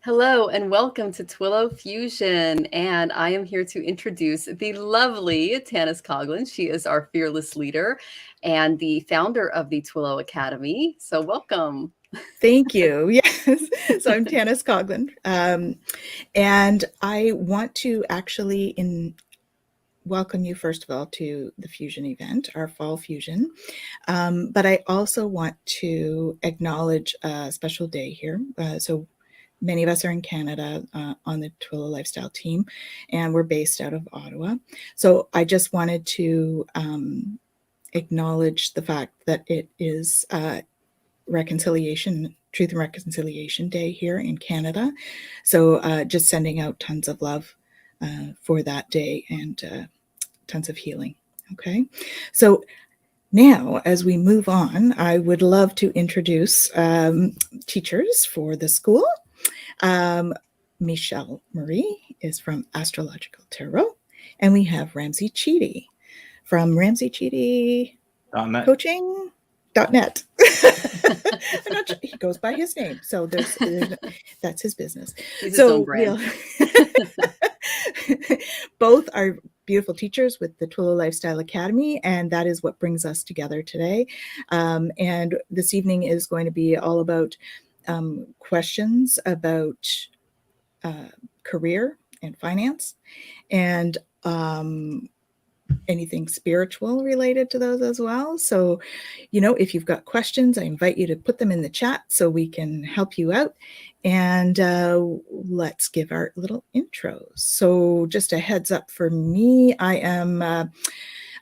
Hello and welcome to Twillow Fusion. And I am here to introduce the lovely Tanys Coughlan. She is our fearless leader and the founder of the Twillow Academy. So welcome. Thank you. Yes. So I'm Tanys Coughlan. And I want to actually welcome you, first of all, to the Fusion event, our fall Fusion. But I also want to acknowledge a special day here. So many of us are in Canada on the Twillow Lifestyle team, and we're based out of Ottawa. So I just wanted to acknowledge the fact that it is Truth and Reconciliation Day here in Canada. So just sending out tons of love for that day and tons of healing. Okay. So now, as we move on, I would love to introduce teachers for the school. Michelle Marie is from Astrological Tarot, and we have Ramsey Cheedy from Ramsey Cheedy Coaching.net. I'm not sure. He goes by his name, so that's his business. He's his own brand. Both are beautiful teachers with the Twillow Lifestyle Academy, and that is what brings us together today. And this evening is going to be all about questions about career and finance, and anything spiritual related to those as well. So, if you've got questions, I invite you to put them in the chat so we can help you out. And let's give our little intros. So just a heads up for me, I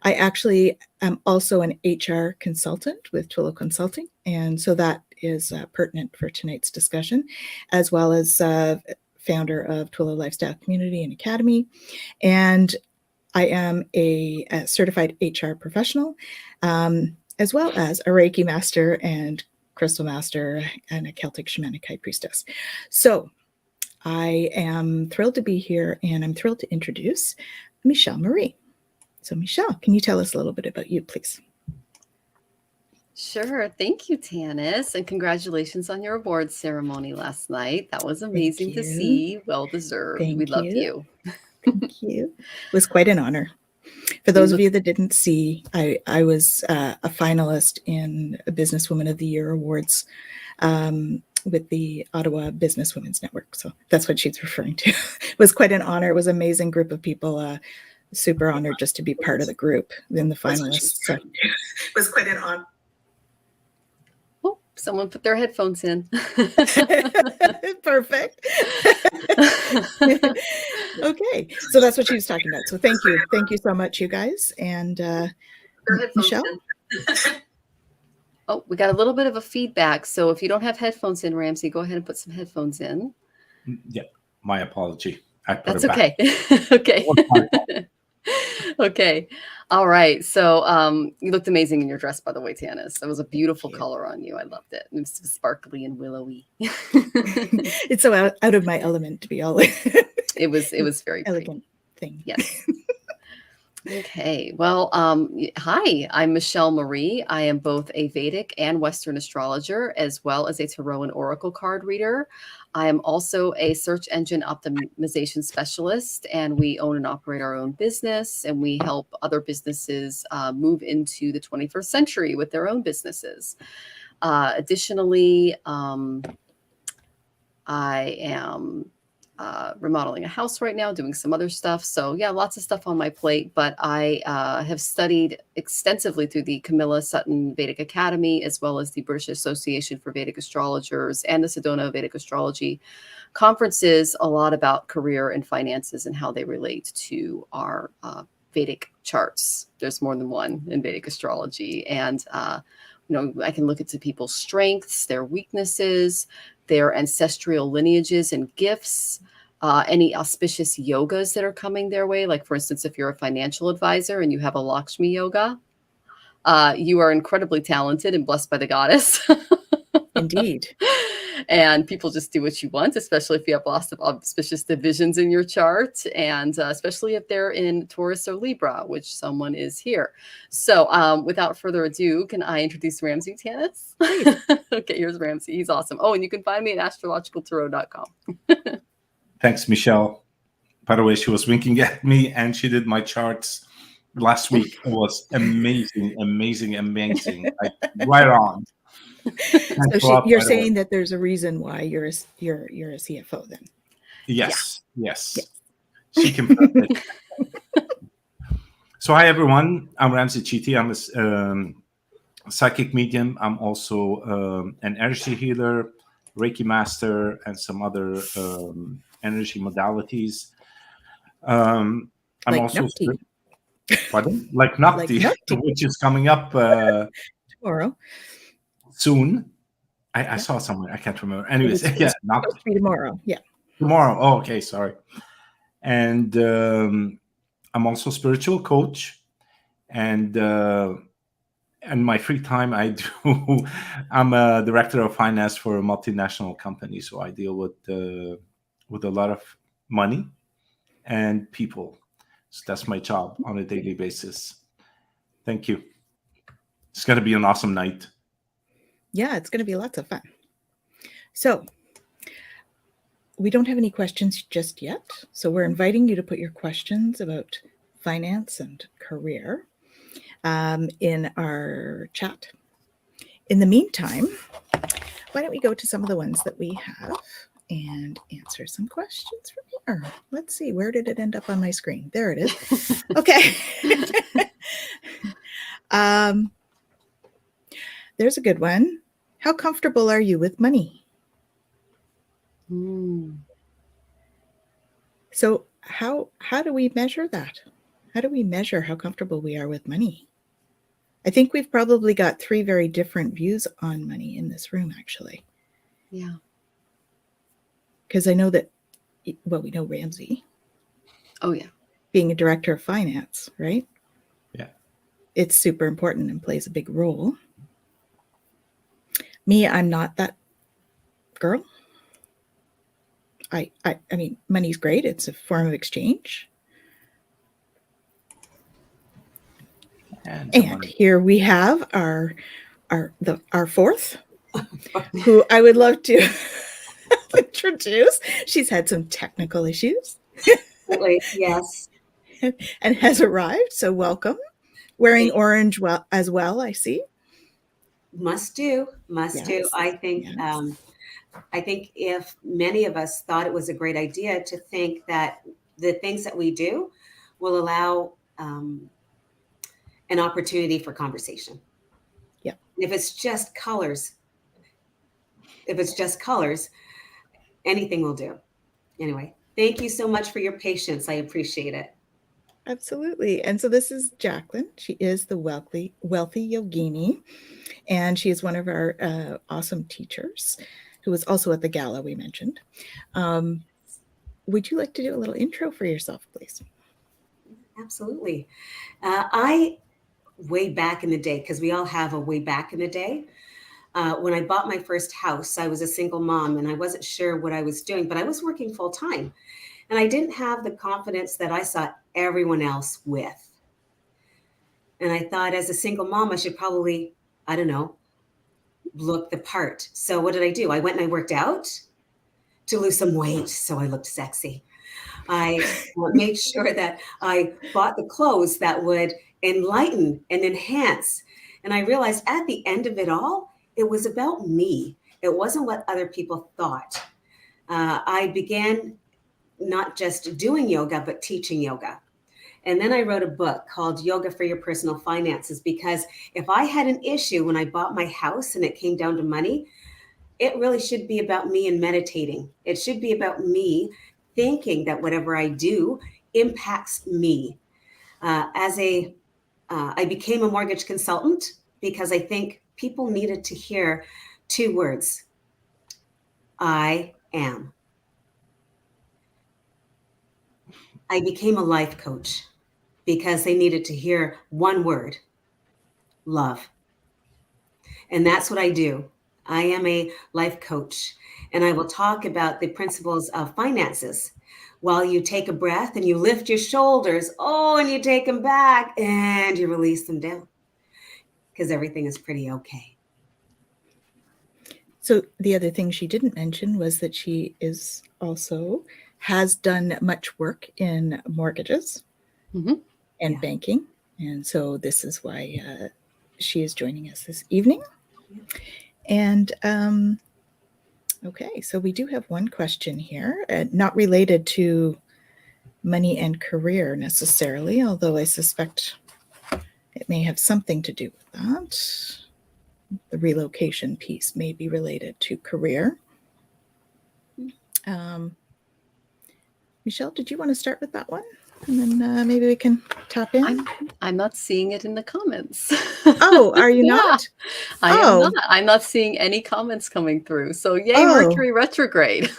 actually am also an HR consultant with Twillow Consulting. And so that is pertinent for tonight's discussion, as well as founder of Twillow Lifestyle Community and Academy. And I am a certified HR professional, as well as a Reiki master and crystal master and a Celtic Shamanic high priestess. So I am thrilled to be here, and I'm thrilled to introduce Michelle Marie. So Michelle, can you tell us a little bit about you, please? Sure. Thank you, Tanys, and congratulations on your awards ceremony last night. That was amazing to see. Well deserved. We love you. Thank you. It was quite an honor. For those of you that didn't see, I was a finalist in a Businesswoman of the Year Awards with the Ottawa Business Women's Network. So that's what she's referring to. It was quite an honor. It was an amazing group of people. Super honored just to be part of the group in the finalists. So it was quite an honor. Oh, someone put their headphones in. Perfect. Okay, so that's what she was talking about. So thank you so much, you guys. And Michelle. Oh, we got a little bit of a feedback. So if you don't have headphones in, Ramsey, go ahead and put some headphones in. Yeah, my apology. That's okay. Okay. Okay. All right. So you looked amazing in your dress, by the way, Tanys. That was a beautiful color on you. I loved it. It was sparkly and willowy. It's so out of my element to be all. It was very elegant thing. Yes. Okay. Well, hi, I'm Michelle Marie. I am both a Vedic and Western astrologer, as well as a tarot and oracle card reader. I am also a search engine optimization specialist, and we own and operate our own business, and we help other businesses move into the 21st century with their own businesses. Additionally, I am remodeling a house right now, doing some other stuff. So yeah, lots of stuff on my plate, but I have studied extensively through the Camilla Sutton Vedic Academy, as well as the British Association for Vedic Astrologers and the Sedona Vedic Astrology conferences, a lot about career and finances and how they relate to our Vedic charts. There's more than one in Vedic astrology. And I can look into people's strengths, their weaknesses, their ancestral lineages and gifts, any auspicious yogas that are coming their way. Like, for instance, if you're a financial advisor and you have a Lakshmi yoga, you are incredibly talented and blessed by the goddess. Indeed. And people just do what you want, especially if you have lots of auspicious divisions in your chart, and especially if they're in Taurus or Libra, which someone is here. So without further ado, can I introduce Ramsey Tanys? Okay, here's Ramsey. He's awesome. Oh, and you can find me at astrologicaltarot.com. Thanks, Michelle. By the way, she was winking at me and she did my charts last week. It was amazing, amazing, amazing. Like, right on. So you're saying that there's a reason why you're a CFO then? Yes. She confirmed it. So hi, everyone. I'm Ramsey Chiti. I'm a psychic medium. I'm also an energy healer, Reiki master, and some other energy modalities. I'm like also Nupti. Pardon? Like Nupti, which is coming up tomorrow. Soon. I saw somewhere. I can't remember. Anyways, it's supposed to be tomorrow. Yeah. Tomorrow. Oh, okay. Sorry. And I'm also a spiritual coach, and my free time I'm a director of finance for a multinational company, so I deal with a lot of money and people. So that's my job on a daily basis. Thank you. It's going to be an awesome night. Yeah, it's going to be lots of fun. So we don't have any questions just yet. So we're inviting you to put your questions about finance and career in our chat. In the meantime, why don't we go to some of the ones that we have and answer some questions from here. Let's see, where did it end up on my screen? There it is. Okay. There's a good one. How comfortable are you with money? So how do we measure that? How do we measure how comfortable we are with money? I think we've probably got 3 very different views on money in this room, actually. Yeah. Because I know that, well, we know Ramsey. Oh, yeah. Being a director of finance, right? Yeah. It's super important and plays a big role. Me, I'm not that girl. I mean, money's great. It's a form of exchange. And here we have our fourth, who I would love to introduce. She's had some technical issues. Yes. And has arrived. So welcome. Wearing orange as well, I see. Must do. I think I think if many of us thought it was a great idea to think that the things that we do will allow an opportunity for conversation. Yeah. If it's just colors, anything will do. Anyway, thank you so much for your patience. I appreciate it. Absolutely. And so this is Jacqueline. She is the wealthy yogini, and she is one of our awesome teachers who was also at the gala we mentioned. Would you like to do a little intro for yourself, please? Absolutely. I, way back in the day, because we all have a way back in the day, when I bought my first house, I was a single mom and I wasn't sure what I was doing, but I was working full time. And I didn't have the confidence that I saw everyone else with. And I thought, as a single mom, I should probably, I don't know, look the part. So what did I do? I went and I worked out to lose some weight so I looked sexy. I made sure that I bought the clothes that would enlighten and enhance. And I realized at the end of it all, it was about me. It wasn't what other people thought. I began not just doing yoga, but teaching yoga. And then I wrote a book called Yoga for Your Personal Finances, because if I had an issue when I bought my house and it came down to money, it really should be about me and meditating. It should be about me thinking that whatever I do impacts me. I became a mortgage consultant because I think people needed to hear 2 words. I am. I became a life coach because they needed to hear 1 word, love. And that's what I do. I am a life coach, and I will talk about the principles of finances while you take a breath and you lift your shoulders. Oh, and you take them back and you release them down because everything is pretty okay. So the other thing she didn't mention was that she has done much work in mortgages Mhm. and banking. And so this is why she is joining us this evening. And okay, so we do have one question here, not related to money and career necessarily, although I suspect it may have something to do with that. The relocation piece may be related to career. Michelle, did you want to start with that one? And then maybe we can tap in. I'm not seeing it in the comments. Oh, are you Yeah, not? I am Oh. not. I'm not seeing any comments coming through. So yay, Oh. Mercury retrograde.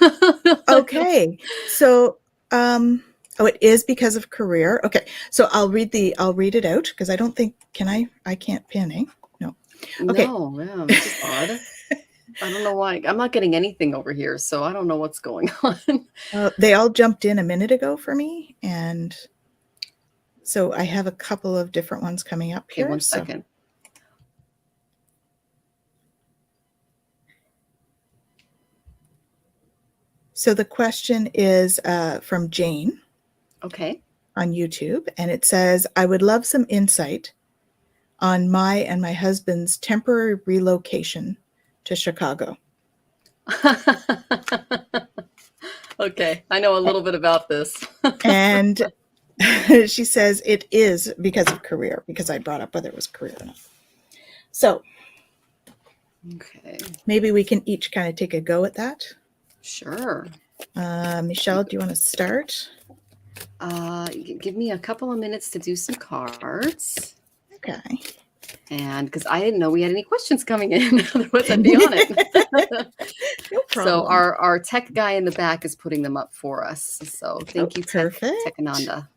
Okay. So it is because of career. Okay. So I'll read it out because I don't think I can't pin, eh? No. Okay. No, yeah, this is odd. I don't know why. I'm not getting anything over here, so I don't know what's going on. They all jumped in a minute ago for me, and so I have a couple of different ones coming up here. Okay, one second. So the question is from Jane. Okay. On YouTube, and it says, I would love some insight on my and my husband's temporary relocation to Chicago. Okay, I know a little bit about this. And she says it is because of career, because I brought up whether it was career or not. So okay, maybe we can each kind of take a go at that. Sure. Michelle, do you want to start? Give me a couple of minutes to do some cards. Okay. And because I didn't know we had any questions coming in, otherwise I'd be on it. No problem. So our tech guy in the back is putting them up for us. So thank you, perfect. Techananda.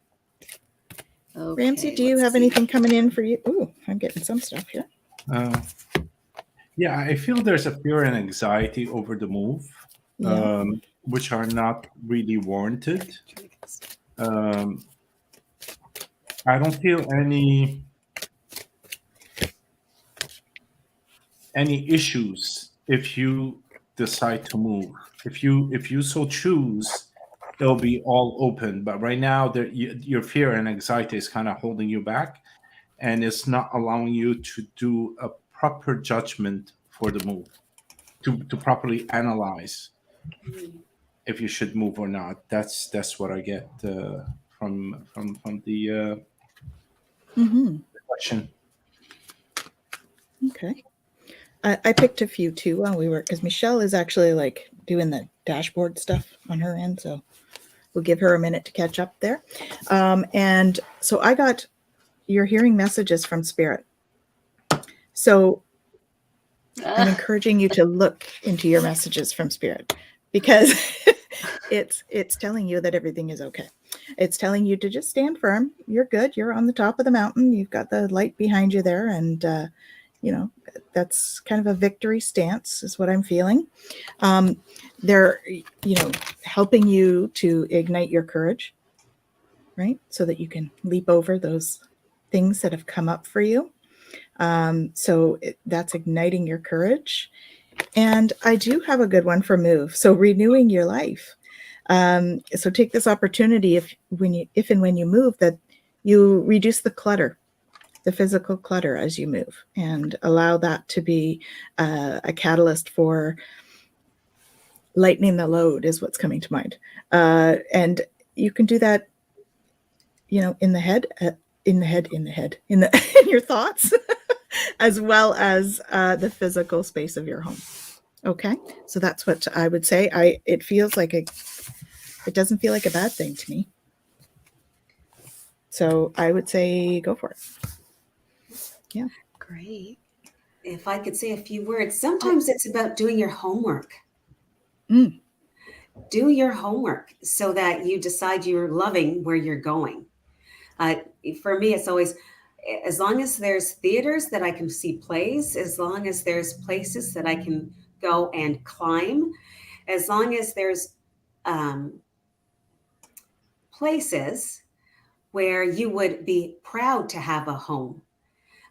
Okay, Ramsey, do you have anything coming in for you? Ooh, I'm getting some stuff here. Yeah, I feel there's a fear and anxiety over the move, which are not really warranted. I don't feel any issues if you decide to move. If you so choose, it'll be all open. But right now, your fear and anxiety is kind of holding you back, and it's not allowing you to do a proper judgment for the move, to properly analyze if you should move or not. That's what I get from the question. Okay. I picked a few too while we were, because Michelle is actually like doing the dashboard stuff on her end, so we'll give her a minute to catch up there. And so you're hearing messages from Spirit. So I'm encouraging you to look into your messages from Spirit, because it's telling you that everything is okay. It's telling you to just stand firm. You're good. You're on the top of the mountain. You've got the light behind you there, and that's kind of a victory stance is what I'm feeling. They're, helping you to ignite your courage, right? So that you can leap over those things that have come up for you. So that's igniting your courage. And I do have a good one for move. So renewing your life. So take this opportunity if and when you move, that you reduce the clutter, the physical clutter as you move, and allow that to be a catalyst for lightening the load is what's coming to mind. And you can do that, in the head, in your thoughts, as well as the physical space of your home. Okay. So that's what I would say. It feels like it doesn't feel like a bad thing to me. So I would say go for it. Yeah. Great. If I could say a few words, sometimes it's about doing your homework. Do your homework so that you decide you're loving where you're going. For me, it's always, As long as there's theaters that I can see plays, as long as there's places that I can go and climb, as long as there's places where you would be proud to have a home,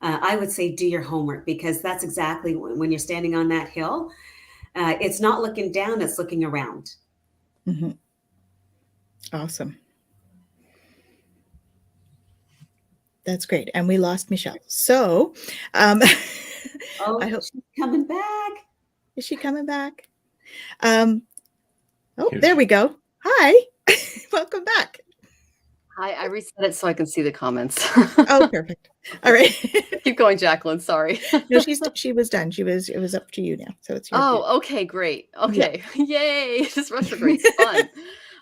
I would say do your homework, because that's exactly when you're standing on that hill. It's not looking down, it's looking around. Mm-hmm. Awesome. That's great. And we lost Michelle. So Oh, I hope she's coming back. Is she coming back? Oh, Here there she- we go. Hi. Welcome back. Hi, I reset it so I can see the comments. Oh, perfect. All right. Keep going, Jacqueline. Sorry. No, she was done. It was up to you now. So it's your turn. Oh, okay, great. Okay. Yay. This retrograde's fun.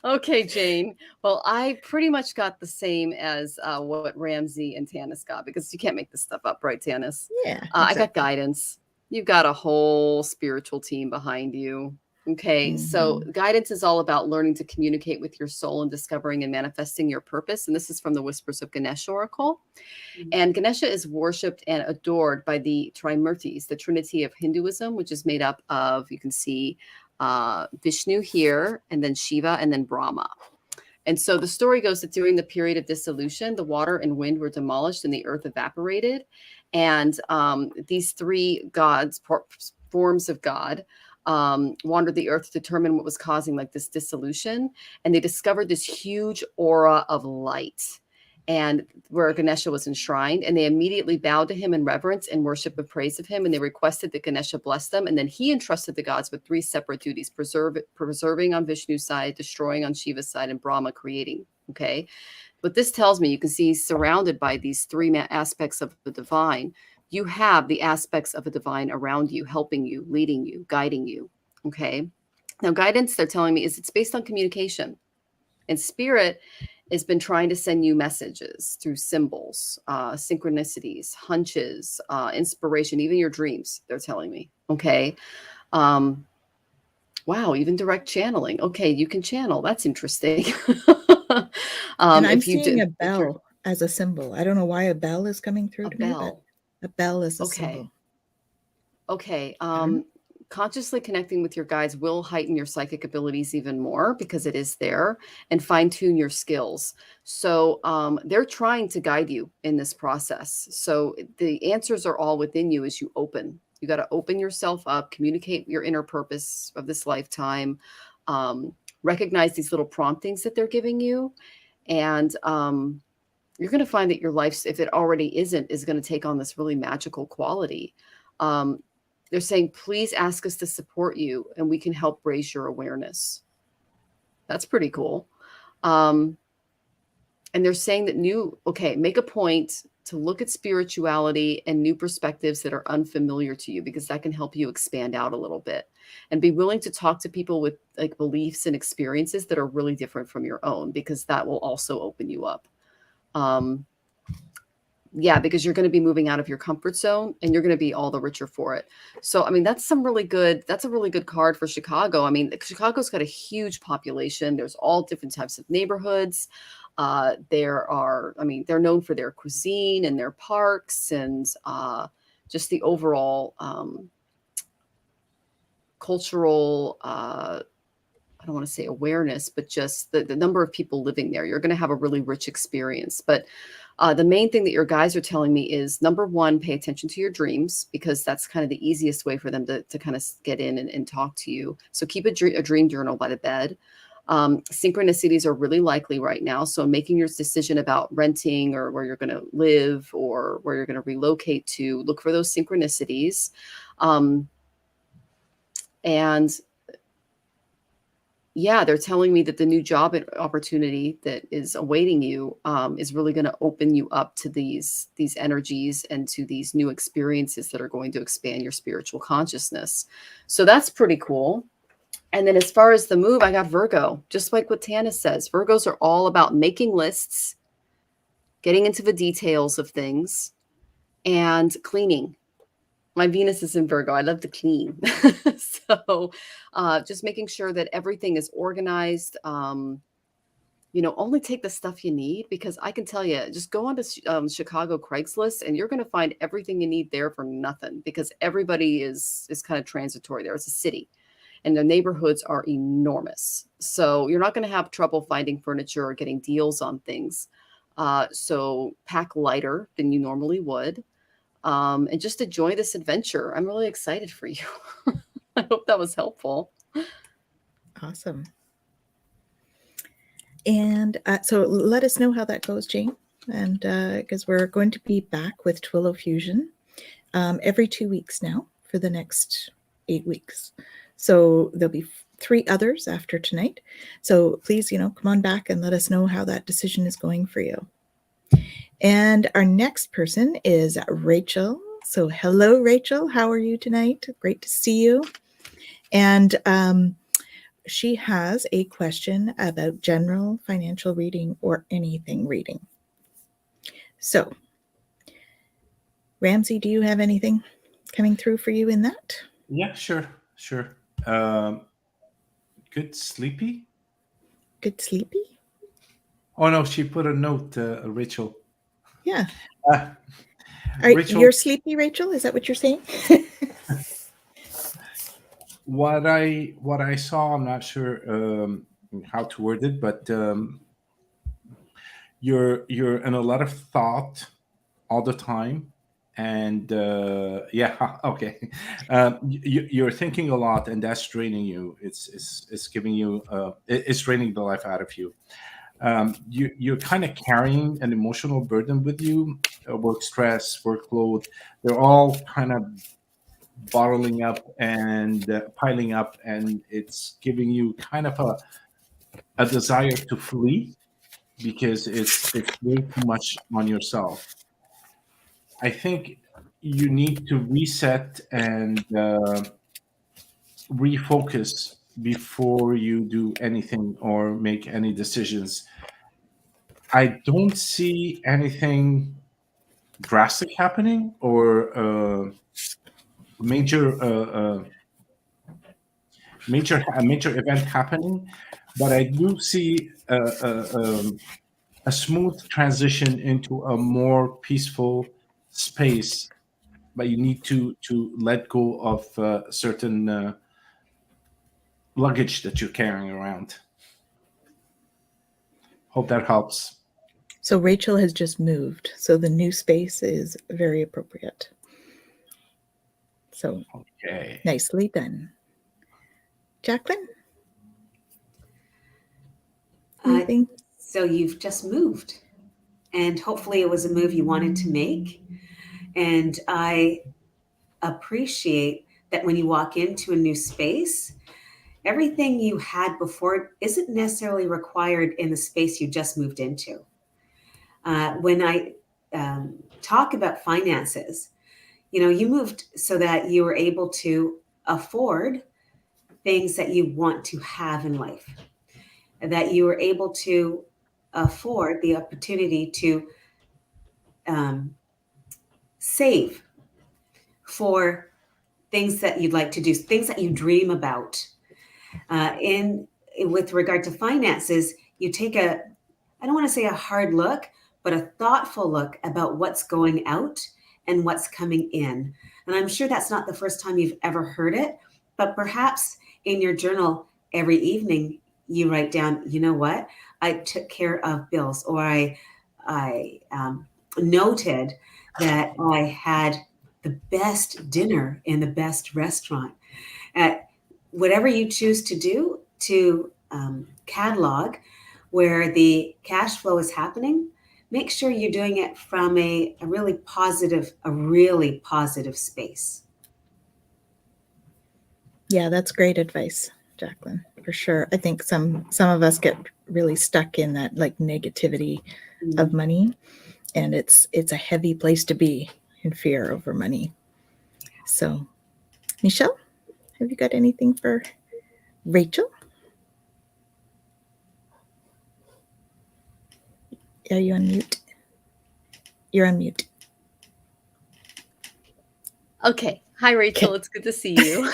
Okay, Jane. Well, I pretty much got the same as what Ramsey and Tanys got, because you can't make this stuff up, right, Tanys? Yeah. I got guidance. You've got a whole spiritual team behind you. Okay, so guidance is all about learning to communicate with your soul and discovering and manifesting your purpose. And this is from the Whispers of Ganesha Oracle. And Ganesha is worshipped and adored by the Trimurtis, the Trinity of Hinduism, which is made up of, you can see Vishnu here, and then Shiva, and then Brahma. And so the story goes that during the period of dissolution, the water and wind were demolished and the earth evaporated. And these three gods, forms of God, wandered the earth to determine what was causing like this dissolution. And they discovered this huge aura of light, and where Ganesha was enshrined, and they immediately bowed to him in reverence and worship and praise of him. And they requested that Ganesha bless them. And then he entrusted the gods with three separate duties: preserving on Vishnu's side, destroying on Shiva's side, and Brahma creating. Okay. But this tells me, you can see surrounded by these three aspects of the divine, you have the aspects of a divine around you, helping you, leading you, guiding you. Okay. Now, guidance, they're telling me, is it's based on communication. And spirit has been trying to send you messages through symbols, synchronicities, hunches, inspiration, even your dreams, they're telling me. Okay. Wow, even direct channeling. Okay, you can channel. That's interesting. And I'm seeing a bell as a symbol. I don't know why a bell is coming through to me, but a bell is a symbol. Okay. Consciously connecting with your guides will heighten your psychic abilities even more, because it is there, and fine tune your skills. So they're trying to guide you in this process. So the answers are all within you as you open. You got to open yourself up, communicate your inner purpose of this lifetime, recognize these little promptings that they're giving you. And you're going to find that your life, if it already isn't, is going to take on this really magical quality. They're saying, please ask us to support you and we can help raise your awareness. That's pretty cool. And they're saying that make a point to look at spirituality and new perspectives that are unfamiliar to you, because that can help you expand out a little bit, and be willing to talk to people with like beliefs and experiences that are really different from your own, because that will also open you up. Because you're going to be moving out of your comfort zone, and you're going to be all the richer for it. So, I mean, that's a really good card for Chicago. I mean, Chicago's got a huge population. There's all different types of neighborhoods. They're known for their cuisine and their parks, and just the overall cultural, I don't want to say awareness, but just the number of people living there. You're going to have a really rich experience. But the main thing that your guys are telling me is, number one, pay attention to your dreams, because that's kind of the easiest way for them to kind of get in and talk to you. So keep a dream journal by the bed. Synchronicities are really likely right now. So making your decision about renting or where you're going to live or where you're going to relocate to, look for those synchronicities. They're telling me that the new job opportunity that is awaiting you is really going to open you up to these energies and to these new experiences that are going to expand your spiritual consciousness. So that's pretty cool. And then as far as the move, I got Virgo, just like what Tanys says. Virgos are all about making lists, getting into the details of things, and cleaning. My Venus is in Virgo. I love to clean. So just making sure that everything is organized. only take the stuff you need, because I can tell you, just go on to Chicago Craigslist and you're going to find everything you need there for nothing, because everybody is kind of transitory there. It's a city and the neighborhoods are enormous. So you're not going to have trouble finding furniture or getting deals on things. So pack lighter than you normally would, and just enjoy this adventure. I'm really excited for you. I hope that was helpful. Awesome. And so let us know how that goes, Jane. And because we're going to be back with Twillow Fusion every 2 weeks now for the next 8 weeks. So there'll be 3 others after tonight. So please, come on back and let us know how that decision is going for you. And our next person is Rachel. So hello, Rachel. How are you tonight? Great to see you. And she has a question about general financial reading or anything reading. So, Ramsey, do you have anything coming through for you in that? Yeah, sure. Good sleepy? Good sleepy? Oh, no, she put a note, Rachel. Yeah. Rachel, you're sleepy, Rachel? Is that what you're saying? what I saw, I'm not sure how to word it, but you're in a lot of thought all the time, and okay, you're thinking a lot, and that's draining you. It's giving you it's draining the life out of you. You're kind of carrying an emotional burden with you, work stress, workload. They're all kind of bottling up and piling up, and it's giving you kind of a desire to flee because it's way too much on yourself. I think you need to reset and refocus before you do anything or make any decisions. I don't see anything drastic happening or a major event happening, but I do see a smooth transition into a more peaceful space. But you need to let go of certain luggage that you're carrying around. Hope that helps. So Rachel has just moved, so the new space is very appropriate. So Okay. Nicely done. Jacqueline? Anything? So you've just moved, and hopefully it was a move you wanted to make. And I appreciate that when you walk into a new space, everything you had before isn't necessarily required in the space you just moved into. When I talk about finances, you moved so that you were able to afford things that you want to have in life, that you were able to afford the opportunity to save for things that you'd like to do, things that you dream about. With regard to finances, you take I don't want to say a hard look, but a thoughtful look about what's going out and what's coming in. And I'm sure that's not the first time you've ever heard it, but perhaps in your journal every evening, you write down, you know what, I took care of bills, or I noted that I had the best dinner in the best restaurant. Whatever you choose to do to catalog where the cash flow is happening, make sure you're doing it from a really positive space. Yeah, that's great advice, Jacqueline, for sure. I think some of us get really stuck in that like negativity of money, and it's a heavy place to be in fear over money. So, Michelle, have you got anything for Rachel? Are you on mute? You're on mute. Okay. Hi, Rachel. It's good to see you.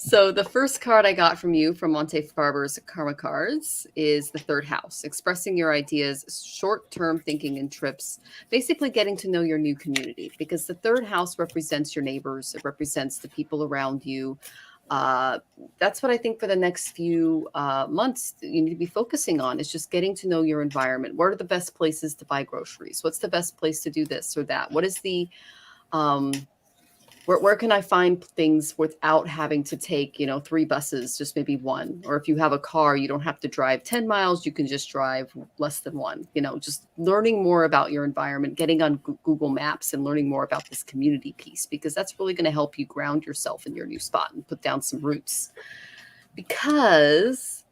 So the first card I got from you from Montefibe's Karma Cards is the third house, expressing your ideas, short-term thinking and trips, basically getting to know your new community, because the third house represents your neighbors. It represents the people around you. That's what I think for the next few months you need to be focusing on, is just getting to know your environment. What are the best places to buy groceries? What's the best place to do this or that? What is the where can I find things without having to take, 3 buses, just maybe 1? Or if you have a car, you don't have to drive 10 miles, you can just drive less than 1. Just learning more about your environment, getting on Google Maps and learning more about this community piece, because that's really going to help you ground yourself in your new spot and put down some roots. Because,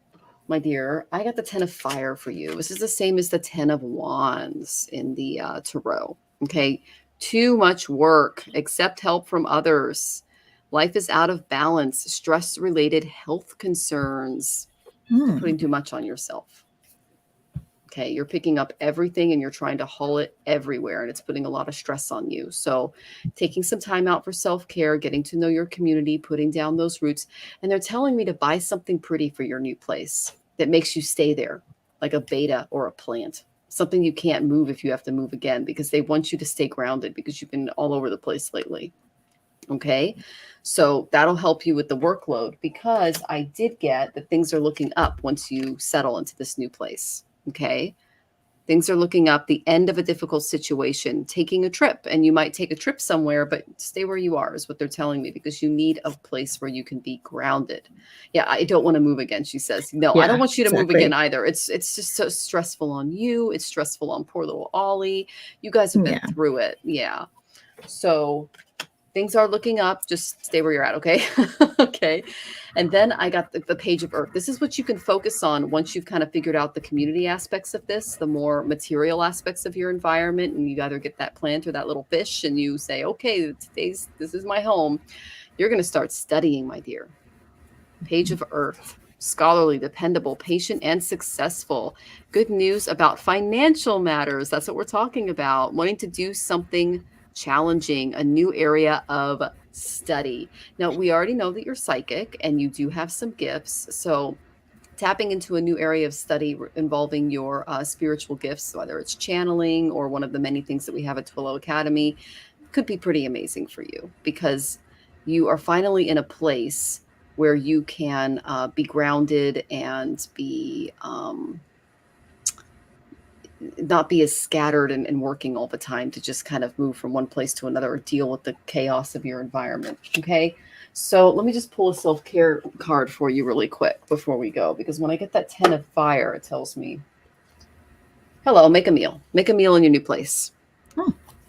my dear, I got the 10 of Fire for you. This is the same as the 10 of Wands in the Tarot. Okay. Too much work, accept help from others. Life is out of balance, stress-related health concerns, putting too much on yourself. Okay, you're picking up everything and you're trying to haul it everywhere, and it's putting a lot of stress on you. So taking some time out for self-care, getting to know your community, putting down those roots. And they're telling me to buy something pretty for your new place that makes you stay there, like a beta or a plant. Something you can't move if you have to move again, because they want you to stay grounded because you've been all over the place lately. Okay. So that'll help you with the workload, because I did get that things are looking up once you settle into this new place. Okay. Things are looking up, the end of a difficult situation, taking a trip, and you might take a trip somewhere, but stay where you are is what they're telling me, because you need a place where you can be grounded. Yeah, I don't want to move again, she says. No, Yeah, I don't want you to move exactly. again either. It's just so stressful on you. It's stressful on poor little Ollie. You guys have been through it. Yeah. So things are looking up. Just stay where you're at. Okay. Okay. And then I got the Page of Earth. This is what you can focus on once you've kind of figured out the community aspects of this, the more material aspects of your environment. And you either get that plant or that little fish and you say, okay, this is my home. You're going to start studying, my dear. Page of Earth. Scholarly, dependable, patient, and successful. Good news about financial matters. That's what we're talking about. Wanting to do something challenging, a new area of study. Now, we already know that you're psychic and you do have some gifts. So tapping into a new area of study involving your spiritual gifts, whether it's channeling or one of the many things that we have at Twillow Academy, could be pretty amazing for you, because you are finally in a place where you can be grounded and be not be as scattered and working all the time to just kind of move from one place to another or deal with the chaos of your environment. Okay. So let me just pull a self-care card for you really quick before we go, because when I get that 10 of Fire, it tells me, hello, make a meal in your new place.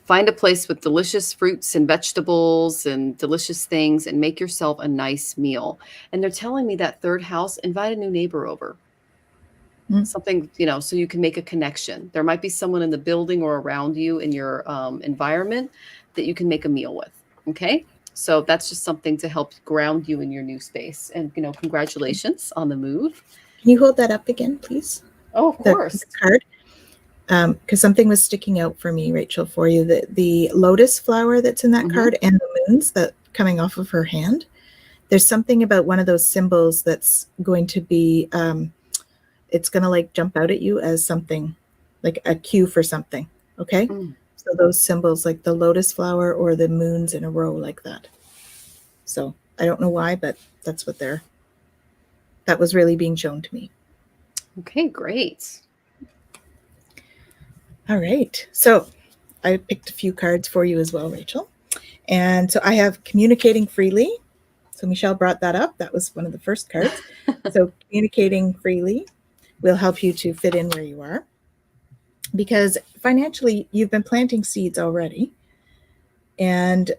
Find a place with delicious fruits and vegetables and delicious things and make yourself a nice meal. And they're telling me that third house, invite a new neighbor over. Something, so you can make a connection. There might be someone in the building or around you in your environment that you can make a meal with. Okay. So that's just something to help ground you in your new space. And, congratulations on the move. Can you hold that up again, please? Oh, of course. The card. Because something was sticking out for me, Rachel, for you. The lotus flower that's in that card and the moons that coming off of her hand. There's something about one of those symbols that's going to be... it's going to like jump out at you as something like a cue for something. Okay. So those symbols like the lotus flower or the moons in a row like that. So I don't know why, but that's what that was really being shown to me. Okay, great. All right. So I picked a few cards for you as well, Rachel. And so I have communicating freely. So Michelle brought that up. That was one of the first cards. So communicating freely will help you to fit in where you are, because financially you've been planting seeds already, and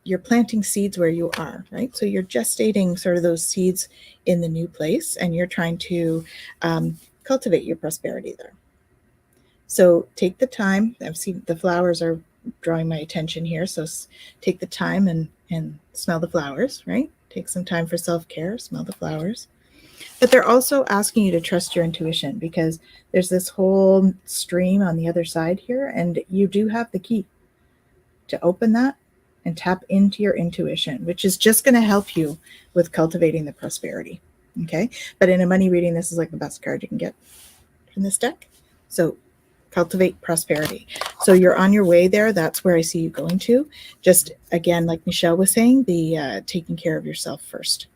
you're planting seeds where you are, right? So you're gestating sort of those seeds in the new place, and you're trying to cultivate your prosperity there. So take the time. I've seen the flowers are drawing my attention here. So take the time and smell the flowers, right? Take some time for self-care, smell the flowers. But they're also asking you to trust your intuition, because there's this whole stream on the other side here, and you do have the key to open that and tap into your intuition, which is just going to help you with cultivating the prosperity. Okay. But in a money reading, this is like the best card you can get from this deck. So cultivate prosperity. So you're on your way there. That's where I see you going to. Just again, like Michelle was saying, the taking care of yourself first.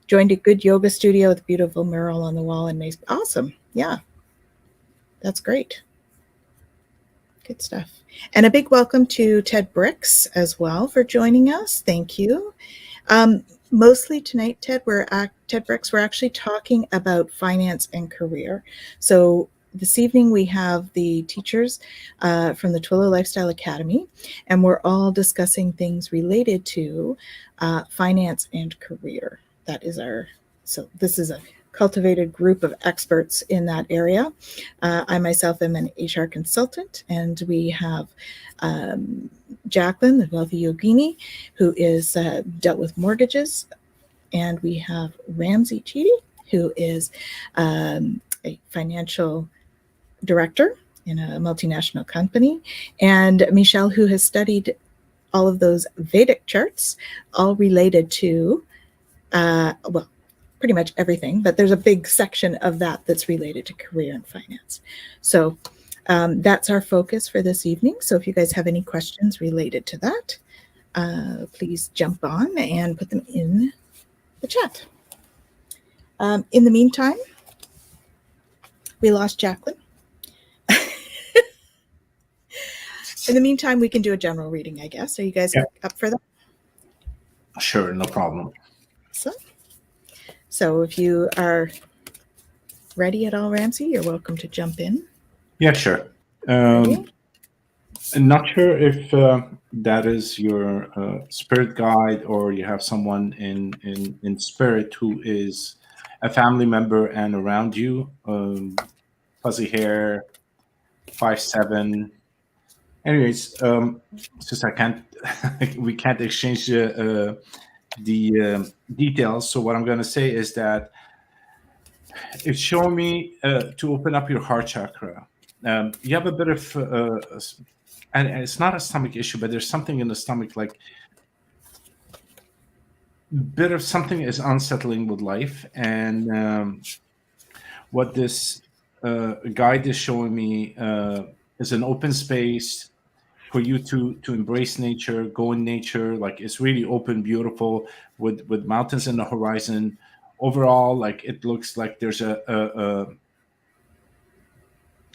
Joined a good yoga studio with a beautiful mural on the wall and nice. Awesome. Yeah. That's great. Good stuff. And a big welcome to Ted Bricks as well for joining us. Thank you. Mostly tonight, Ted Bricks, we're actually talking about finance and career. So this evening we have the teachers from the Twillow Lifestyle Academy, and we're all discussing things related to finance and career. So this is a cultivated group of experts in that area. I myself am an HR consultant, and we have Jacqueline, the wealthy yogini, who is dealt with mortgages, and we have Ramsey Chidi, who is a financial director in a multinational company, and Michelle, who has studied all of those Vedic charts, all related to pretty much everything, but there's a big section of that that's related to career and finance. So that's our focus for this evening. So if you guys have any questions related to that, please jump on and put them in the chat. In the meantime, we lost Jacqueline. In the meantime, we can do a general reading, I guess. Are you guys up for that? Sure, no problem. So if you are ready at all, Ramsey, you're welcome to jump in. Yeah, sure. I'm not sure if that is your spirit guide, or you have someone in spirit who is a family member and around you. Fuzzy hair, 5'7". Anyways, since I can't, we can't exchange the details. So what I'm going to say is that it's showing me to open up your heart chakra. You have a bit of, and it's not a stomach issue, but there's something in the stomach, like bit of something is unsettling with life. And what this guide is showing me is an open space for you to embrace nature, go in nature. Like it's really open, beautiful, with mountains in the horizon. Overall, like it looks like there's the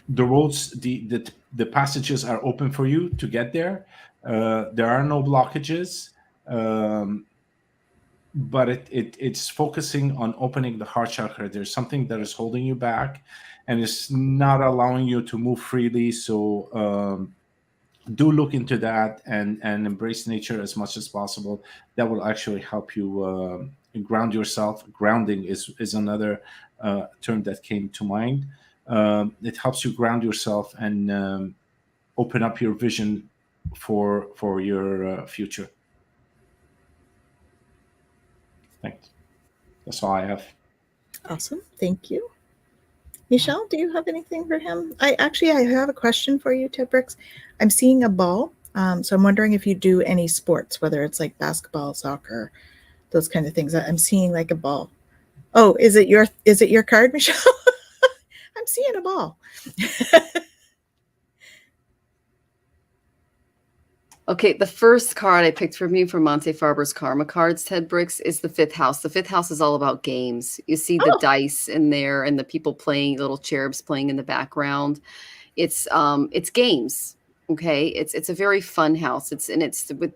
roads, the passages are open for you to get there. There are no blockages, but it's focusing on opening the heart chakra. There's something that is holding you back, and it's not allowing you to move freely. So do look into that and embrace nature as much as possible. That will actually help you ground yourself. Grounding is another term that came to mind. It helps you ground yourself and open up your vision for your future. Thanks. That's all I have. Awesome. Thank you. Michelle, do you have anything for him? I have a question for you, Ted Bricks. I'm seeing a ball. So I'm wondering if you do any sports, whether it's like basketball, soccer, those kind of things. I'm seeing like a ball. Oh, is it your card, Michelle? I'm seeing a ball. Okay, the first card I picked from you from Monte Farber's Karma Cards, Ted Bricks, is the fifth house. The fifth house is all about games. You see the dice in there and the people playing, little cherubs playing in the background. It's games. Okay, it's a very fun house. It's the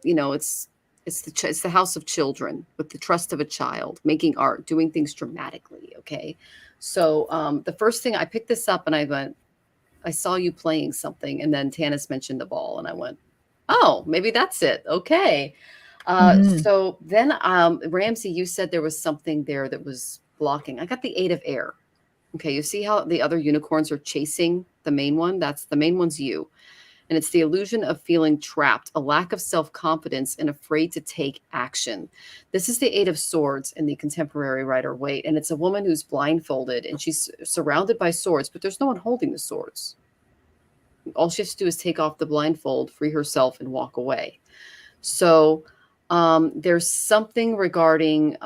house of children with the trust of a child, making art, doing things dramatically. Okay, so the first thing I picked this up and I saw you playing something, and then Tanys mentioned the ball, and I went, oh, maybe that's it. Okay. So then, Ramsey, you said there was something there that was blocking. I got the 8 of air. Okay. You see how the other unicorns are chasing the main one? That's the main one's you. And it's the illusion of feeling trapped, a lack of self-confidence, and afraid to take action. This is the 8 of swords in the contemporary Rider-Waite. And it's a woman who's blindfolded and she's surrounded by swords, but there's no one holding the swords. All she has to do is take off the blindfold, free herself, and walk away. So there's something regarding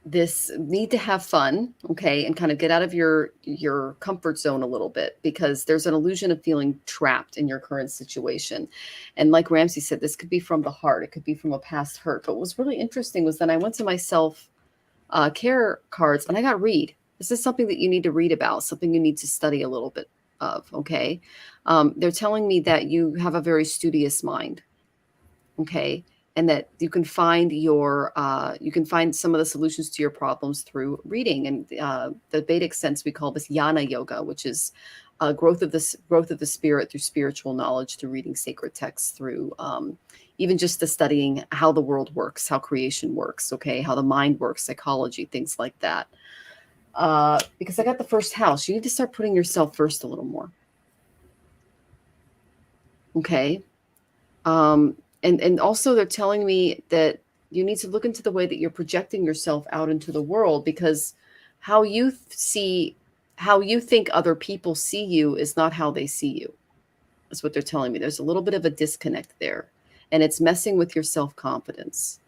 this need to have fun, okay, and kind of get out of your comfort zone a little bit, because there's an illusion of feeling trapped in your current situation. And like Ramsey said, this could be from the heart. It could be from a past hurt. But what was really interesting was then I went to my self care cards and I got read. This is something that you need to read about, something you need to study a little bit of, okay? They're telling me that you have a very studious mind, okay? And that you can find some of the solutions to your problems through reading. And the Vedic sense, we call this Jnana Yoga, which is growth of the spirit through spiritual knowledge, through reading sacred texts, through even just the studying how the world works, how creation works, okay, how the mind works, psychology, things like that. Because I got the first house. You need to start putting yourself first a little more. Okay. And also they're telling me that you need to look into the way that you're projecting yourself out into the world, because how you think other people see you is not how they see you. That's what they're telling me. There's a little bit of a disconnect there, and it's messing with your self-confidence.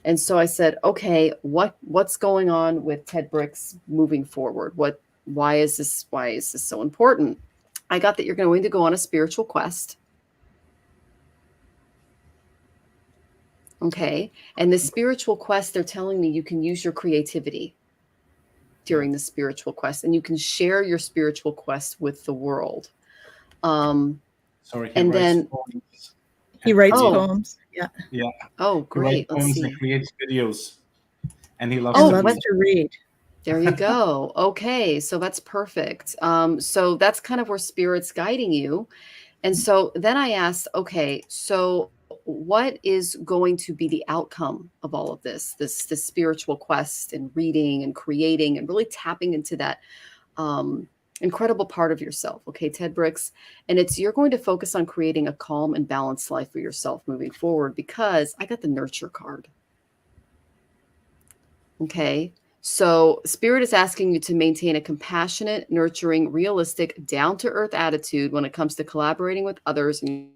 And so I said, okay, what's going on with Ted Bricks moving forward? Why is this so important? I got that you're going to go on a spiritual quest. Okay. And the spiritual quest, they're telling me you can use your creativity during the spiritual quest, and you can share your spiritual quest with the world. Sorry, he writes poems. Yeah. Yeah. Oh, great. Let's see. He creates videos, and he loves to read. There you go. Okay. So that's perfect. So that's kind of where spirit's guiding you. And so then I asked, okay, so what is going to be the outcome of all of this spiritual quest and reading and creating and really tapping into that incredible part of yourself? Okay, Ted Bricks. And you're going to focus on creating a calm and balanced life for yourself moving forward, because I got the nurture card. Okay. So spirit is asking you to maintain a compassionate, nurturing, realistic, down-to-earth attitude when it comes to collaborating with others, and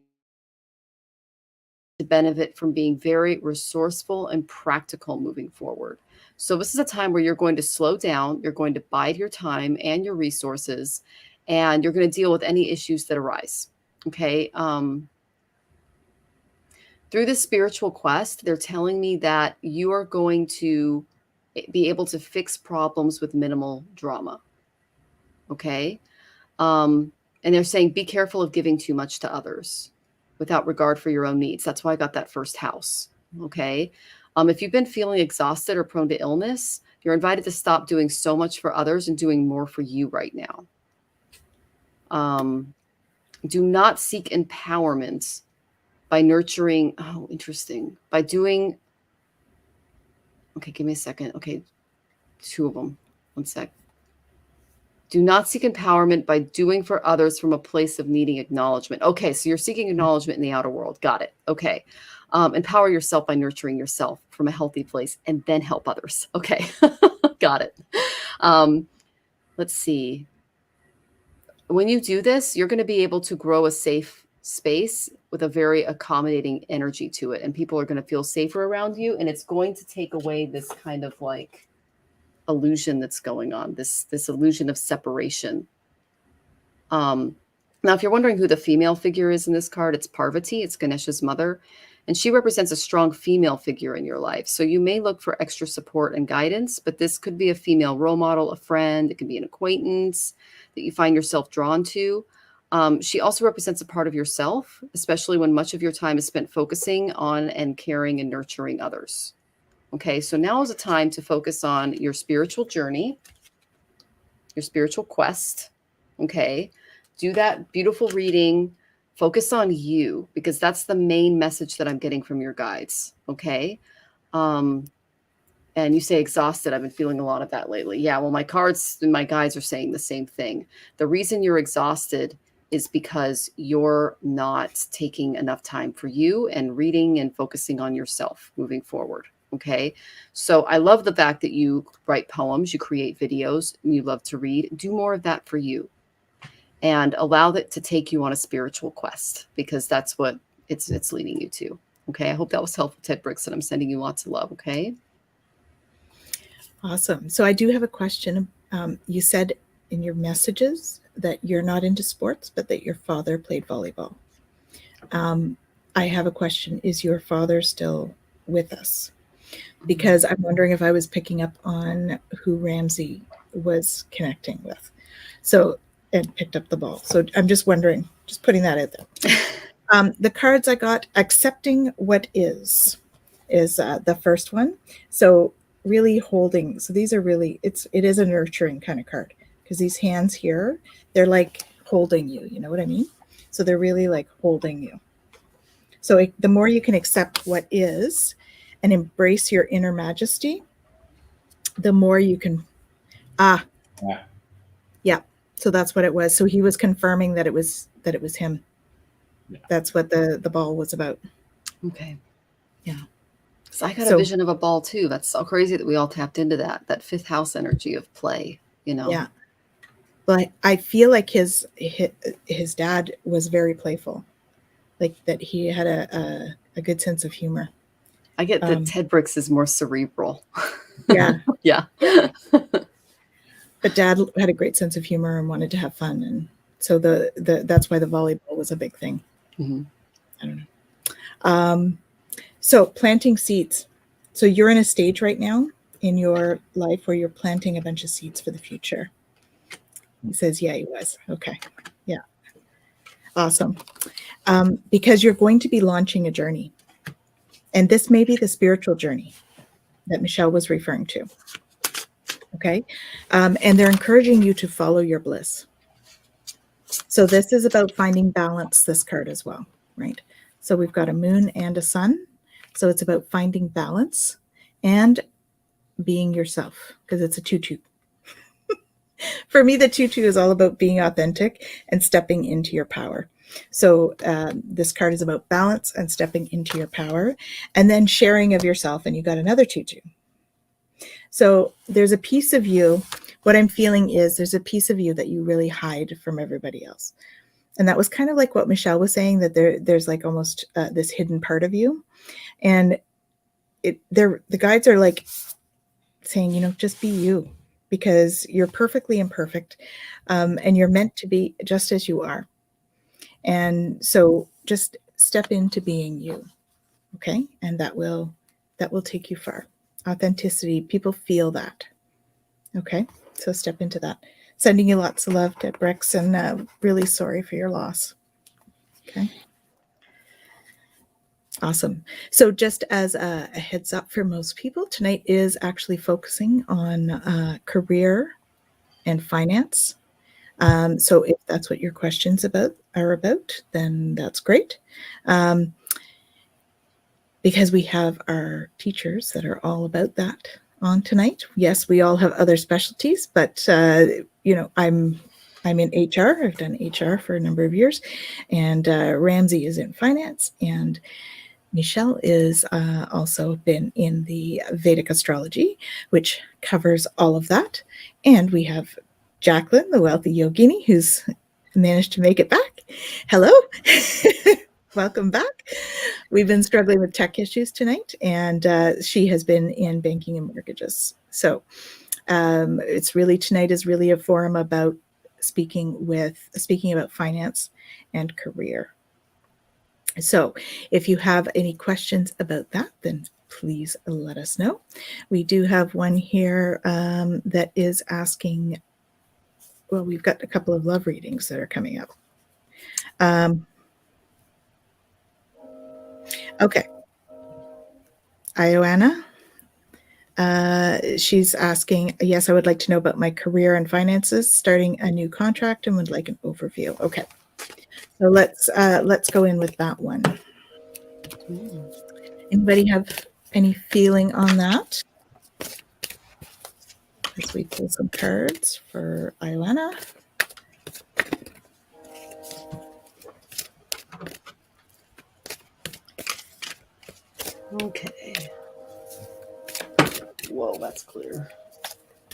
to benefit from being very resourceful and practical moving forward. So this is a time where you're going to slow down, you're going to bide your time and your resources, and you're going to deal with any issues that arise. Okay. Through this spiritual quest, they're telling me that you are going to be able to fix problems with minimal drama. Okay. And they're saying, be careful of giving too much to others without regard for your own needs. That's why I got that first house. Okay. If you've been feeling exhausted or prone to illness, you're invited to stop doing so much for others and doing more for you right now. Do not seek empowerment by nurturing. Oh, interesting. By doing. Okay, give me a second. Okay, two of them. One sec. Do not seek empowerment by doing for others from a place of needing acknowledgement. Okay, so you're seeking acknowledgement in the outer world. Got it. Okay. Empower yourself by nurturing yourself from a healthy place, and then help others. Okay. Got it. Let's see. When you do this, you're going to be able to grow a safe space with a very accommodating energy to it, and people are going to feel safer around you, and it's going to take away this kind of like illusion that's going on, this illusion of separation. Now, if you're wondering who the female figure is in this card, it's Parvati. It's Ganesha's mother, and she represents a strong female figure in your life. So you may look for extra support and guidance, but this could be a female role model, a friend. It could be an acquaintance that you find yourself drawn to. She also represents a part of yourself, especially when much of your time is spent focusing on and caring and nurturing others. Okay, so now is a time to focus on your spiritual journey, your spiritual quest. Okay, do that beautiful reading. Focus on you, because that's the main message that I'm getting from your guides. Okay. And you say exhausted. I've been feeling a lot of that lately. Yeah, well, my cards and my guides are saying the same thing. The reason you're exhausted is because you're not taking enough time for you and reading and focusing on yourself moving forward. Okay. So I love the fact that you write poems, you create videos, and you love to read. Do more of that for you. and allow it to take you on a spiritual quest, because that's what it's leading you to. Okay. I hope that was helpful, Ted Bricks, and I'm sending you lots of love. Okay. Awesome. So I do have a question. You said in your messages that you're not into sports, but that your father played volleyball. I have a question. Is your father still with us? Because I'm wondering if I was picking up on who Ramsey was connecting with. So, and picked up the ball. So I'm just wondering, just putting that out there. The cards I got, accepting what is the first one. So really holding. So these are really, it is a nurturing kind of card, because these hands here, they're like holding you. You know what I mean? So they're really like holding you. So the more you can accept what is and embrace your inner majesty, the more you can, yeah. So that's what it was. So he was confirming that it was him. Yeah. That's what the ball was about. Okay. Yeah. So I got a vision of a ball too. That's so crazy that we all tapped into that fifth house energy of play, you know? Yeah. But I feel like his dad was very playful, like that he had a good sense of humor. I get that Ted Bricks is more cerebral. Yeah. Yeah. But dad had a great sense of humor and wanted to have fun. And so that's why the volleyball was a big thing. Mm-hmm. I don't know. So planting seeds. So you're in a stage right now in your life where you're planting a bunch of seeds for the future. He says, yeah, he was. Okay. Yeah. Awesome. Because you're going to be launching a journey. And this may be the spiritual journey that Michelle was referring to. Okay. And they're encouraging you to follow your bliss. So this is about finding balance, this card as well, right? So we've got a moon and a sun. So it's about finding balance and being yourself, because it's a 2-2. For me, the 2-2 is all about being authentic and stepping into your power. So this card is about balance and stepping into your power, and then sharing of yourself. And you got another 2-2. So there's a piece of you. What I'm feeling is there's a piece of you that you really hide from everybody else. And that was kind of like what Michelle was saying, that there's like almost this hidden part of you. And the guides are like saying, just be you, because you're perfectly imperfect, and you're meant to be just as you are. And so just step into being you. Okay. And that will take you far. Authenticity, people feel that. Okay. So step into that. Sending you lots of love, Deb Bricks, and really sorry for your loss. Okay. Awesome. So just as a heads up for most people, tonight is actually focusing on career and finance. So if that's what your questions are about, then that's great. Because we have our teachers that are all about that on tonight. Yes, we all have other specialties, but I'm in HR. I've done HR for a number of years, and Ramsey is in finance, and Michelle is also been in the Vedic astrology, which covers all of that. And we have Jacqueline, the wealthy yogini, who's managed to make it back. Hello. Welcome back. We've been struggling with tech issues tonight, and she has been in banking and mortgages. So tonight is really a forum about speaking about finance and career. So if you have any questions about that, then please let us know. We do have one here that is asking, well, we've got a couple of love readings that are coming up. Okay. Ioana, she's asking, yes, I would like to know about my career and finances, starting a new contract, and would like an overview. Okay. So let's go in with that one. Anybody have any feeling on that? As we pull some cards for Ioana. Okay. Whoa, that's clear.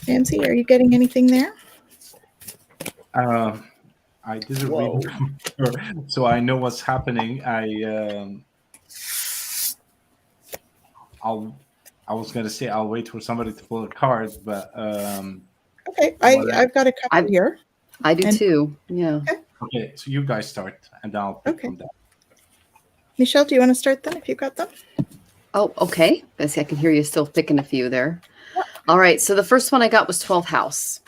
Nancy, are you getting anything there? I did a Whoa. reading, so I know what's happening. I was gonna say I'll wait for somebody to pull a card, but Okay, what I- I've got a couple here. I do And- too. Yeah. okay, so you guys start, and I'll pick Okay. from there. Michelle, do you want to start then if you got them? Oh, okay. I see. I can hear you still picking a few there. All right. So the first one I got was 12th house.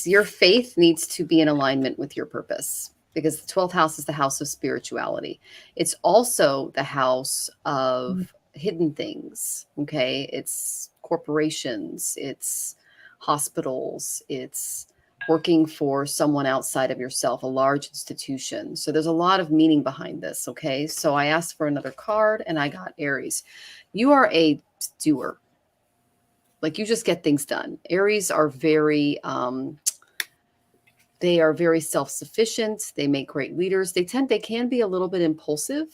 Your faith needs to be in alignment with your purpose, because the 12th house is the house of spirituality. It's also the house of hidden things. Okay. It's corporations, it's hospitals, it's working for someone outside of yourself, a large institution. So there's a lot of meaning behind this. Okay. So I asked for another card and I got Aries. You are a doer. Like, you just get things done. Aries are very self-sufficient. They make great leaders. They can be a little bit impulsive.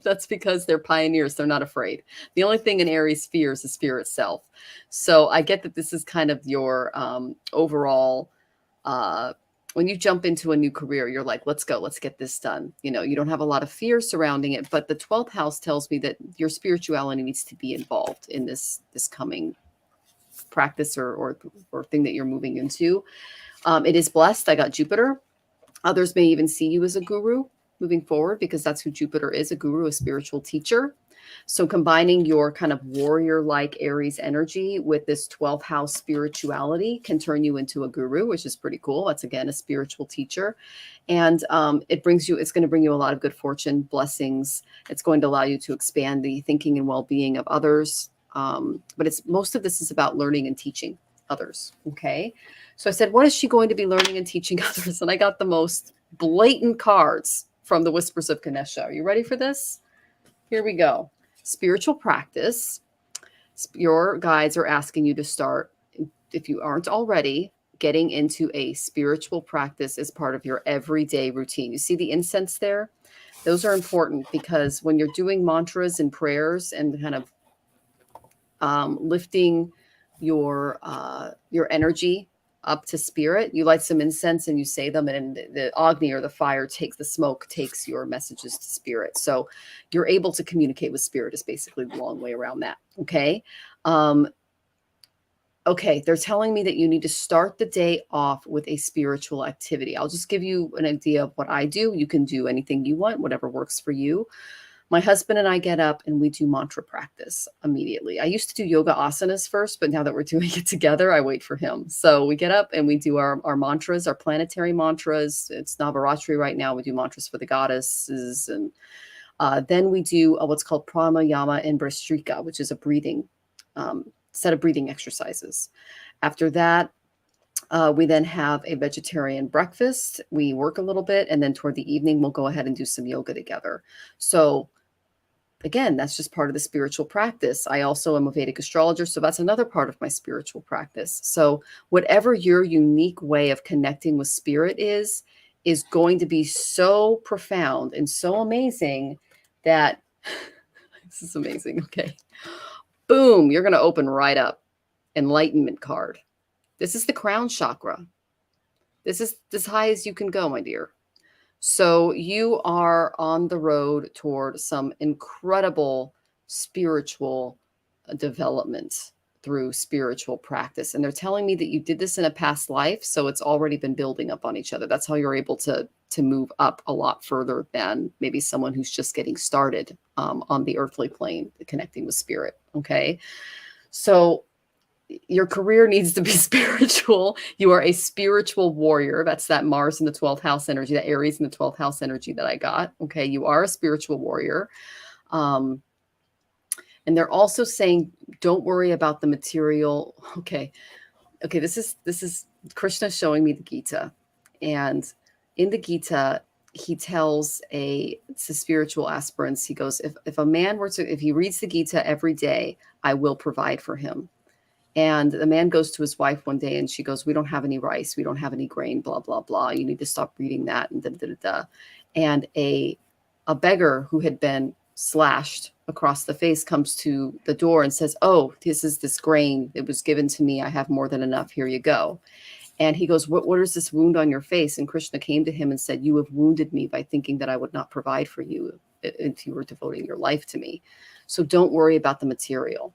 That's because they're pioneers. They're not afraid. The only thing an Aries fears is fear itself. So I get that this is kind of your overall, when you jump into a new career, you're like, let's go, let's get this done. You know, you don't have a lot of fear surrounding it, but the 12th house tells me that your spirituality needs to be involved in this coming practice or thing that you're moving into. It is blessed. I got Jupiter. Others may even see you as a guru moving forward, because that's who Jupiter is, a guru, a spiritual teacher. So combining your kind of warrior-like Aries energy with this 12th house spirituality can turn you into a guru, which is pretty cool. That's, again, a spiritual teacher. And it's going to bring you a lot of good fortune, blessings. It's going to allow you to expand the thinking and well-being of others. But most of this is about learning and teaching others. Okay. So I said, what is she going to be learning and teaching others? And I got the most blatant cards from the Whispers of Ganesha. Are you ready for this? Here we go. Spiritual practice. Your guides are asking you to start, if you aren't already, getting into a spiritual practice as part of your everyday routine. You see the incense there? Those are important, because when you're doing mantras and prayers and kind of lifting your energy up to spirit, you light some incense and you say them, and the Agni, or the fire, the smoke takes your messages to spirit. So you're able to communicate with spirit, is basically the long way around that. Okay. Okay. They're telling me that you need to start the day off with a spiritual activity. I'll just give you an idea of what I do. You can do anything you want, whatever works for you. My husband and I get up and we do mantra practice immediately. I used to do yoga asanas first, but now that we're doing it together, I wait for him. So we get up and we do our mantras, our planetary mantras. It's Navaratri right now. We do mantras for the goddesses. And then we do what's called pranayama and Bhastrika, which is a breathing set of breathing exercises. After that, we then have a vegetarian breakfast. We work a little bit, and then toward the evening, we'll go ahead and do some yoga together. So again, that's just part of the spiritual practice. I also am a Vedic astrologer, so that's another part of my spiritual practice. So whatever your unique way of connecting with spirit is going to be so profound and so amazing that this is amazing. Okay. Boom. You're going to open right up. Enlightenment card. This is the crown chakra. This is as high as you can go, my dear. So you are on the road toward some incredible spiritual development through spiritual practice. And they're telling me that you did this in a past life, so it's already been building up on each other. That's how you're able to move up a lot further than maybe someone who's just getting started on the earthly plane, connecting with spirit. Okay. So your career needs to be spiritual. You are a spiritual warrior. That's that Mars in the 12th house energy, that Aries in the 12th house energy that I got. Okay. You are a spiritual warrior. And they're also saying, don't worry about the material. Okay. This is Krishna showing me the Gita. And in the Gita, he tells it's a spiritual aspirants. He goes, if a man if he reads the Gita every day, I will provide for him. And the man goes to his wife one day and she goes, we don't have any rice. We don't have any grain, blah, blah, blah. You need to stop reading that. And da, da, da, da. And a beggar who had been slashed across the face comes to the door and says, oh, this is this grain. It was given to me. I have more than enough. Here you go. And he goes, what is this wound on your face? And Krishna came to him and said, you have wounded me by thinking that I would not provide for you if you were devoting your life to me. So don't worry about the material.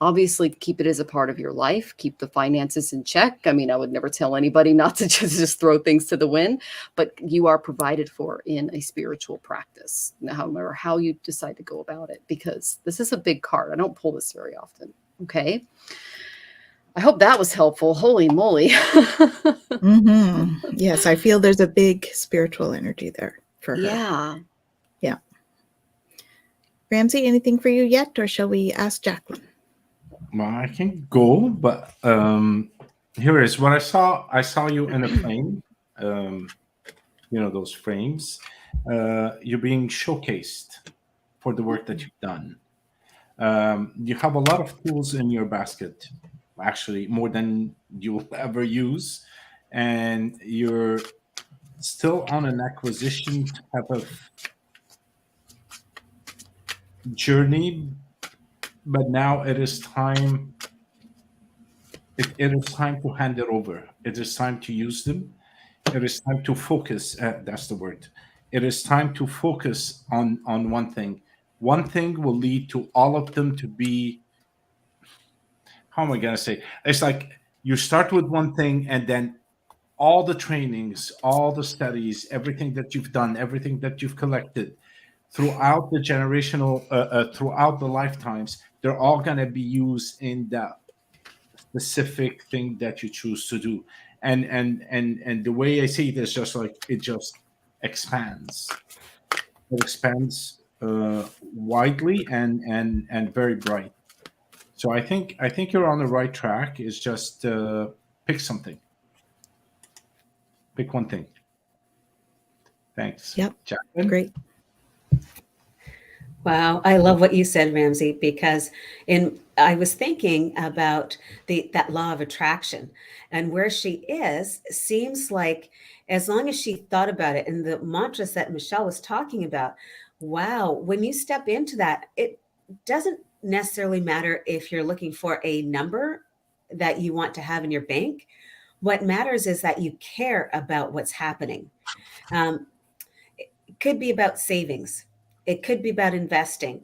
Obviously, keep it as a part of your life. Keep the finances in check. I mean, I would never tell anybody not to just throw things to the wind, but you are provided for in a spiritual practice, no matter how you decide to go about it, because this is a big card. I don't pull this very often. Okay. I hope that was helpful. Holy moly. Yes, I feel there's a big spiritual energy there for her. Yeah. Yeah. Ramsey, anything for you yet, or shall we ask Jacqueline? Well, I can go, but here is what I saw. I saw you in a frame. Those frames. You're being showcased for the work that you've done. You have a lot of tools in your basket, actually more than you'll ever use, and you're still on an acquisition type of journey, but now it is time. It is time to hand it over. It is time to use them. It is time to focus. That's the word. It is time to focus on one thing. One thing will lead to all of them to be, how am I going to say? It's like you start with one thing, and then all the trainings, all the studies, everything that you've done, everything that you've collected throughout the throughout the lifetimes, they're all going to be used in that specific thing that you choose to do. And the way I see it is just like it just expands. It expands widely and very bright. So I think you're on the right track. It's just pick something. Pick one thing. Thanks. Yep. Jacqueline? Great. Wow, I love what you said, Ramsey, because I was thinking about that law of attraction, and where she is seems like, as long as she thought about it, and the mantras that Michelle was talking about, wow, when you step into that, it doesn't necessarily matter if you're looking for a number that you want to have in your bank. What matters is that you care about what's happening. It could be about savings. It could be about investing.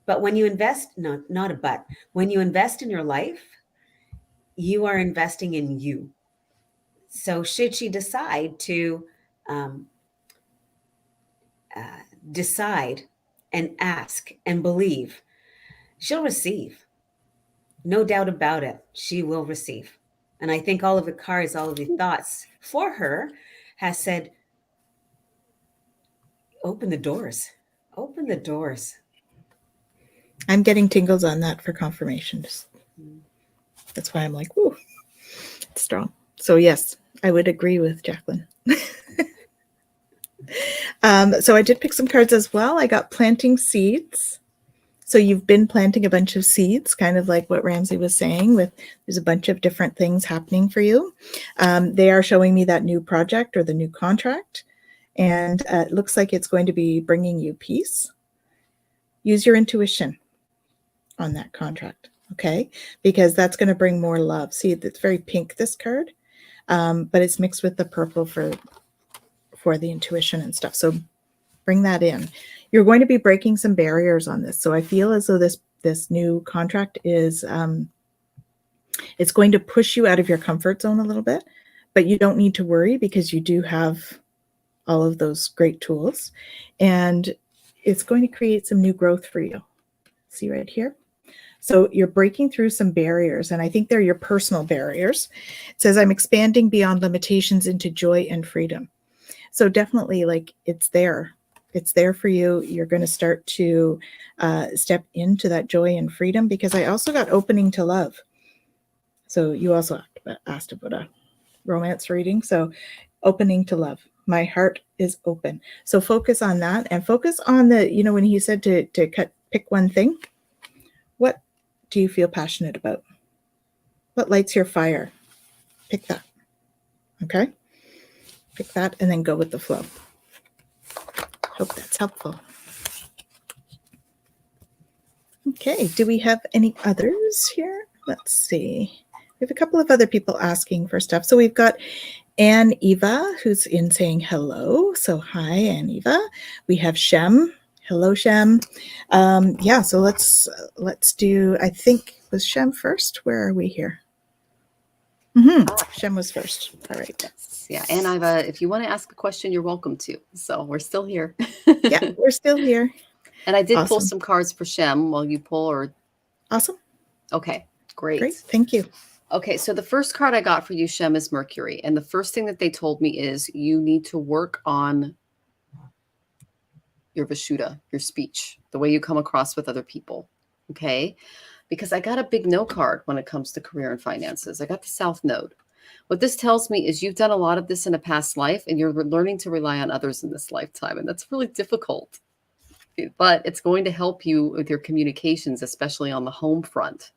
But when you invest, no, not a but, when you invest in your life, you are investing in you. So should she decide to decide and ask and believe, she'll receive. No doubt about it. She will receive. And I think all of the cards, all of the thoughts for her has said, open the doors. Open the doors. I'm getting tingles on that for confirmation. That's why I'm like, whoo, it's strong. So yes, I would agree with Jacqueline. So I did pick some cards as well. I got planting seeds. So you've been planting a bunch of seeds, kind of like what Ramsey was saying, there's a bunch of different things happening for you. They are showing me that new project or the new contract. And it looks like it's going to be bringing you peace. Use your intuition on that contract, okay? Because that's going to bring more love. See, it's very pink, this card, but it's mixed with the purple for the intuition and stuff. So bring that in. You're going to be breaking some barriers on this. So I feel as though this new contract is, it's going to push you out of your comfort zone a little bit, but you don't need to worry because you do have all of those great tools, and it's going to create some new growth for you. See right here? So you're breaking through some barriers, and I think they're your personal barriers. It says, I'm expanding beyond limitations into joy and freedom. So definitely, like, it's there. It's there for you. You're going to start to step into that joy and freedom, because I also got opening to love. So you also asked about a romance reading. So opening to love. My heart is open. So focus on that, and focus on the, when he said to pick one thing, what do you feel passionate about? What lights your fire? Pick that. Okay? Pick that and then go with the flow. Hope that's helpful. Okay, do we have any others here? Let's see. We have a couple of other people asking for stuff. So we've got Anne Eva, who's in saying hello. So hi, Anne Eva. We have Shem. Hello, Shem. Yeah, so let's do, I think, was Shem first? Where are we here? Shem was first. All right. Yes. Yeah. And if you want to ask a question, you're welcome to. So we're still here. Yeah, we're still here. And I did pull Awesome. some cards for Shem while you pull, or Awesome. okay, great. Great. Thank you. Okay, so the first card I got for you, Shem, is Mercury. And the first thing that they told me is you need to work on your Vishuddha, your speech, the way you come across with other people. Okay, because I got a big no card when it comes to career and finances. I got the South Node. What this tells me is you've done a lot of this in a past life and you're learning to rely on others in this lifetime. And that's really difficult. But it's going to help you with your communications, especially on the home front.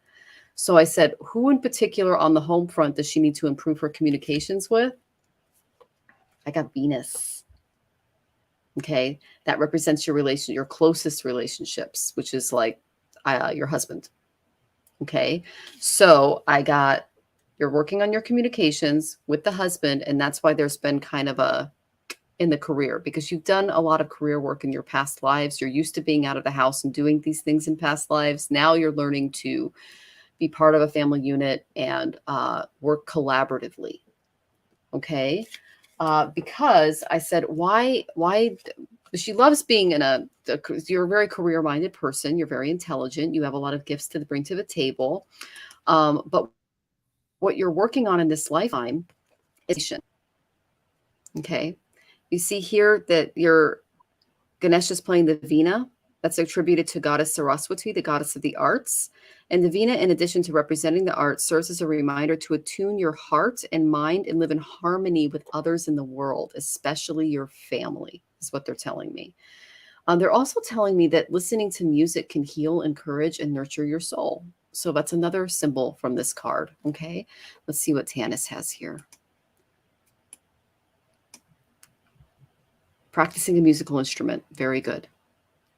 So I said, who in particular on the home front does she need to improve her communications with? I got Venus. Okay. That represents your closest relationships, which is like your husband. Okay. So I got, you're working on your communications with the husband. And that's why there's been kind of in the career, because you've done a lot of career work in your past lives. You're used to being out of the house and doing these things in past lives. Now you're learning to be part of a family unit and work collaboratively. Okay. Because I said, why she loves being you're a very career-minded person. You're very intelligent. You have a lot of gifts to bring to the table. But what you're working on in this lifetime is, okay. You see here that your Ganesh is playing the Veena. That's attributed to goddess Saraswati, the goddess of the arts. And the Veena, in addition to representing the arts, serves as a reminder to attune your heart and mind and live in harmony with others in the world, especially your family, is what they're telling me. They're also telling me that listening to music can heal, encourage, and nurture your soul. So that's another symbol from this card. Okay, let's see what Tanys has here. Practicing a musical instrument. Very good.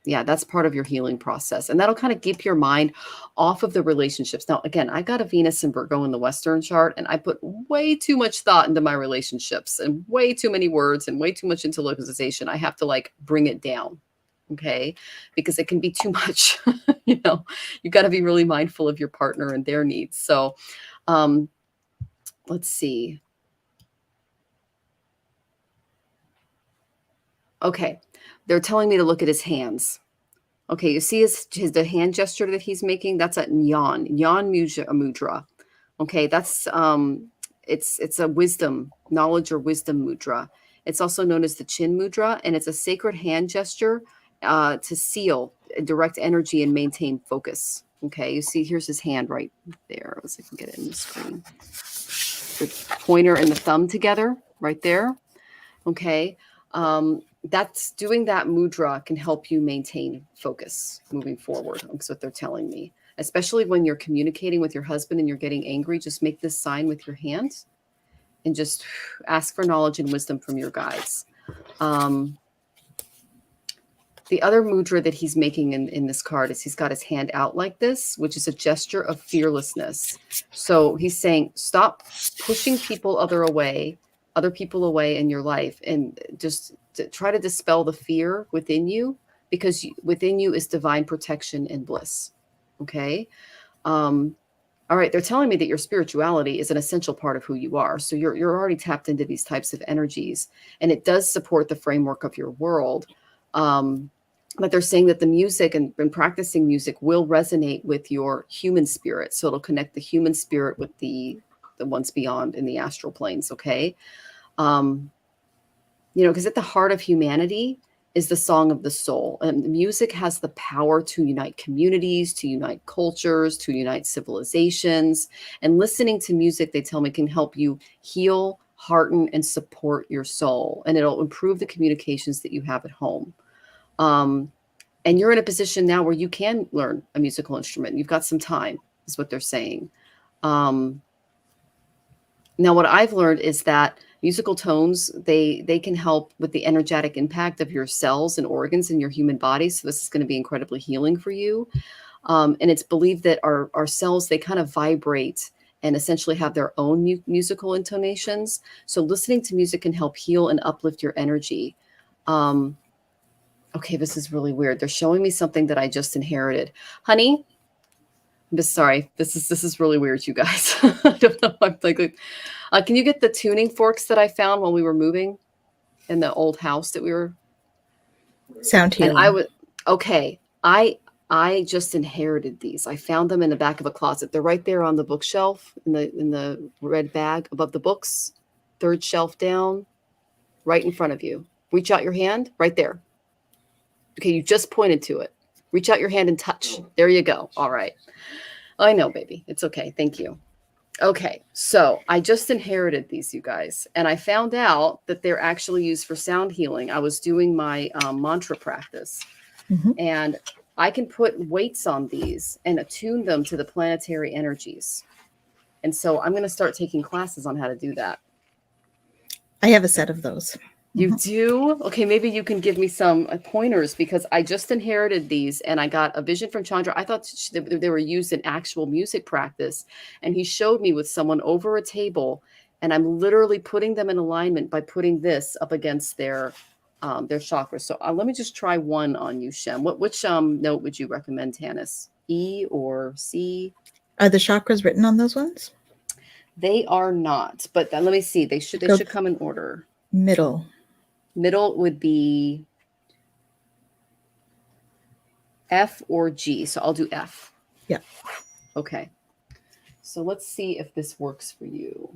Yeah, that's part of your healing process. And that'll kind of keep your mind off of the relationships. Now, again, I got a Venus and Virgo in the Western chart, and I put way too much thought into my relationships and way too many words and way too much into localization. I have to like bring it down. Okay. Because it can be too much. You know, you got to be really mindful of your partner and their needs. So let's see. Okay. They're telling me to look at his hands. Okay, you see the hand gesture that he's making? That's a Jnana mudra. Okay, that's it's a wisdom, knowledge or wisdom mudra. It's also known as the chin mudra, and it's a sacred hand gesture to seal direct energy and maintain focus. Okay, you see here's his hand right there. Let's see if I can get it in the screen. The pointer and the thumb together right there. Okay. That's doing that mudra can help you maintain focus moving forward. That's what they're telling me, especially when you're communicating with your husband and you're getting angry. Just make this sign with your hands and just ask for knowledge and wisdom from your guides. The other mudra that he's making in this card is he's got his hand out like this, which is a gesture of fearlessness. So he's saying, stop pushing other people away in your life, and just to try to dispel the fear within you, because within you is divine protection and bliss. Okay. All right. They're telling me that your spirituality is an essential part of who you are. So you're already tapped into these types of energies, and it does support the framework of your world. But they're saying that the music and practicing music will resonate with your human spirit. So it'll connect the human spirit with the ones beyond in the astral planes. Okay. You know, because at the heart of humanity is the song of the soul, and the music has the power to unite communities, to unite cultures, to unite civilizations. And listening to music, they tell me, can help you heal, hearten, and support your soul. And it'll improve the communications that you have at home. And you're in a position now where you can learn a musical instrument. You've got some time, is what they're saying. Now, what I've learned is that musical tones, they can help with the energetic impact of your cells and organs in your human body. So this is going to be incredibly healing for you. And it's believed that our cells, they kind of vibrate and essentially have their own musical intonations. So listening to music can help heal and uplift your energy. Okay, this is really weird. They're showing me something that I just inherited. Honey, I'm just sorry. This is really weird, you guys. I don't know. I'm like, can you get the tuning forks that I found when we were moving in the old house that we were? Sound healing. And I would. Okay, I just inherited these. I found them in the back of a closet. They're right there on the bookshelf in the red bag above the books, third shelf down, right in front of you. Reach out your hand, right there. Okay, you just pointed to it. Reach out your hand and touch. There you go. All right. I know, baby. It's okay. Thank you. Okay, so I just inherited these, you guys, and I found out that they're actually used for sound healing. I was doing my mantra practice, and I can put weights on these and attune them to the planetary energies. And so I'm going to start taking classes on how to do that. I have a set of those. You do? Okay, maybe you can give me some pointers, because I just inherited these and I got a vision from Chandra. I thought they were used in actual music practice, and he showed me with someone over a table, and I'm literally putting them in alignment by putting this up against their chakras. So let me just try one on you, Shem. Which note would you recommend, Tanys? E or C? Are the chakras written on those ones? They are not, but let me see. They should come in order. Middle would be F or G. So I'll do F. Yeah. Okay. So let's see if this works for you.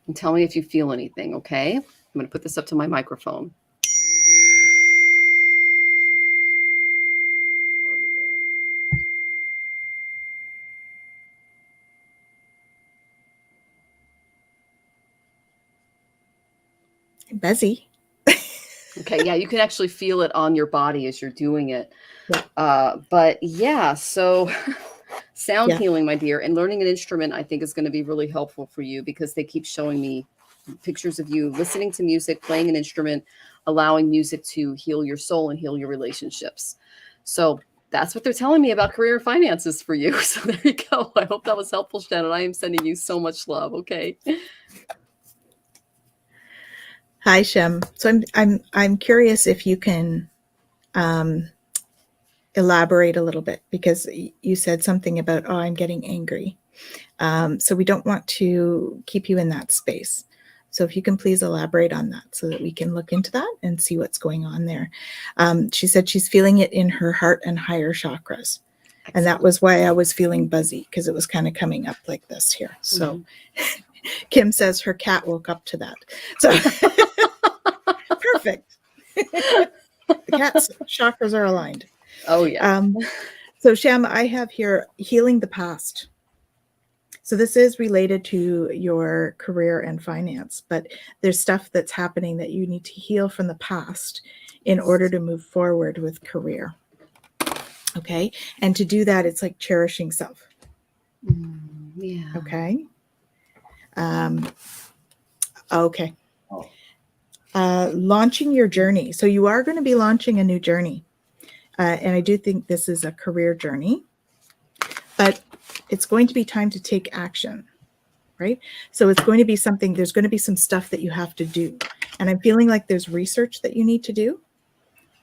And tell me if you feel anything, okay? I'm going to put this up to my microphone. Buzzy. Okay, yeah, you can actually feel it on your body as you're doing it. Yeah. But yeah, so sound healing, my dear, and learning an instrument, I think, is going to be really helpful for you, because they keep showing me pictures of you listening to music, playing an instrument, allowing music to heal your soul and heal your relationships. So that's what they're telling me about career and finances for you. So there you go. I hope that was helpful, Shannon. I am sending you so much love. Okay. Hi, Shem. So I'm curious if you can elaborate a little bit, because you said something about, oh, I'm getting angry. So we don't want to keep you in that space. So if you can please elaborate on that so that we can look into that and see what's going on there. She said she's feeling it in her heart and higher chakras. Excellent. And that was why I was feeling buzzy, because it was kind of coming up like this here. So Kim says her cat woke up to that. So perfect. The cat's chakras are aligned. Oh, yeah. So Shem, I have here healing the past. So this is related to your career and finance, but there's stuff that's happening that you need to heal from the past in order to move forward with career. Okay. And to do that, it's like cherishing self. Yeah. Okay. Okay. Launching your journey. So you are going to be launching a new journey. And I do think this is a career journey, but it's going to be time to take action, right? So it's going to be something, there's going to be some stuff that you have to do. And I'm feeling like there's research that you need to do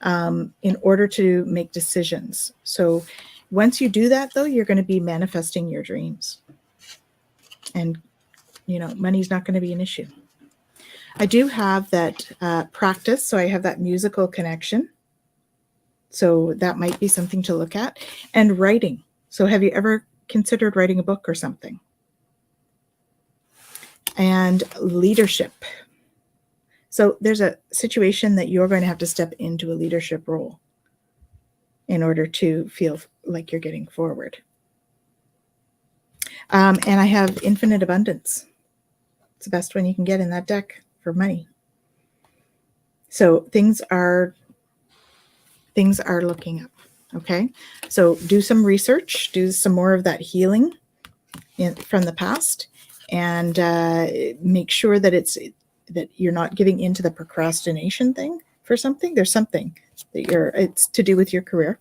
in order to make decisions. So once you do that, though, you're going to be manifesting your dreams. And, you know, money's not going to be an issue. I do have that practice. So I have that musical connection. So that might be something to look at. And writing. So have you ever considered writing a book or something? And leadership. So there's a situation that you're going to have to step into a leadership role in order to feel like you're getting forward. And I have infinite abundance. It's the best one you can get in that deck for money. So things are looking up. Okay. So do some research, do some more of that healing from the past, and make sure that that you're not giving into the procrastination thing for something. There's something that it's to do with your career.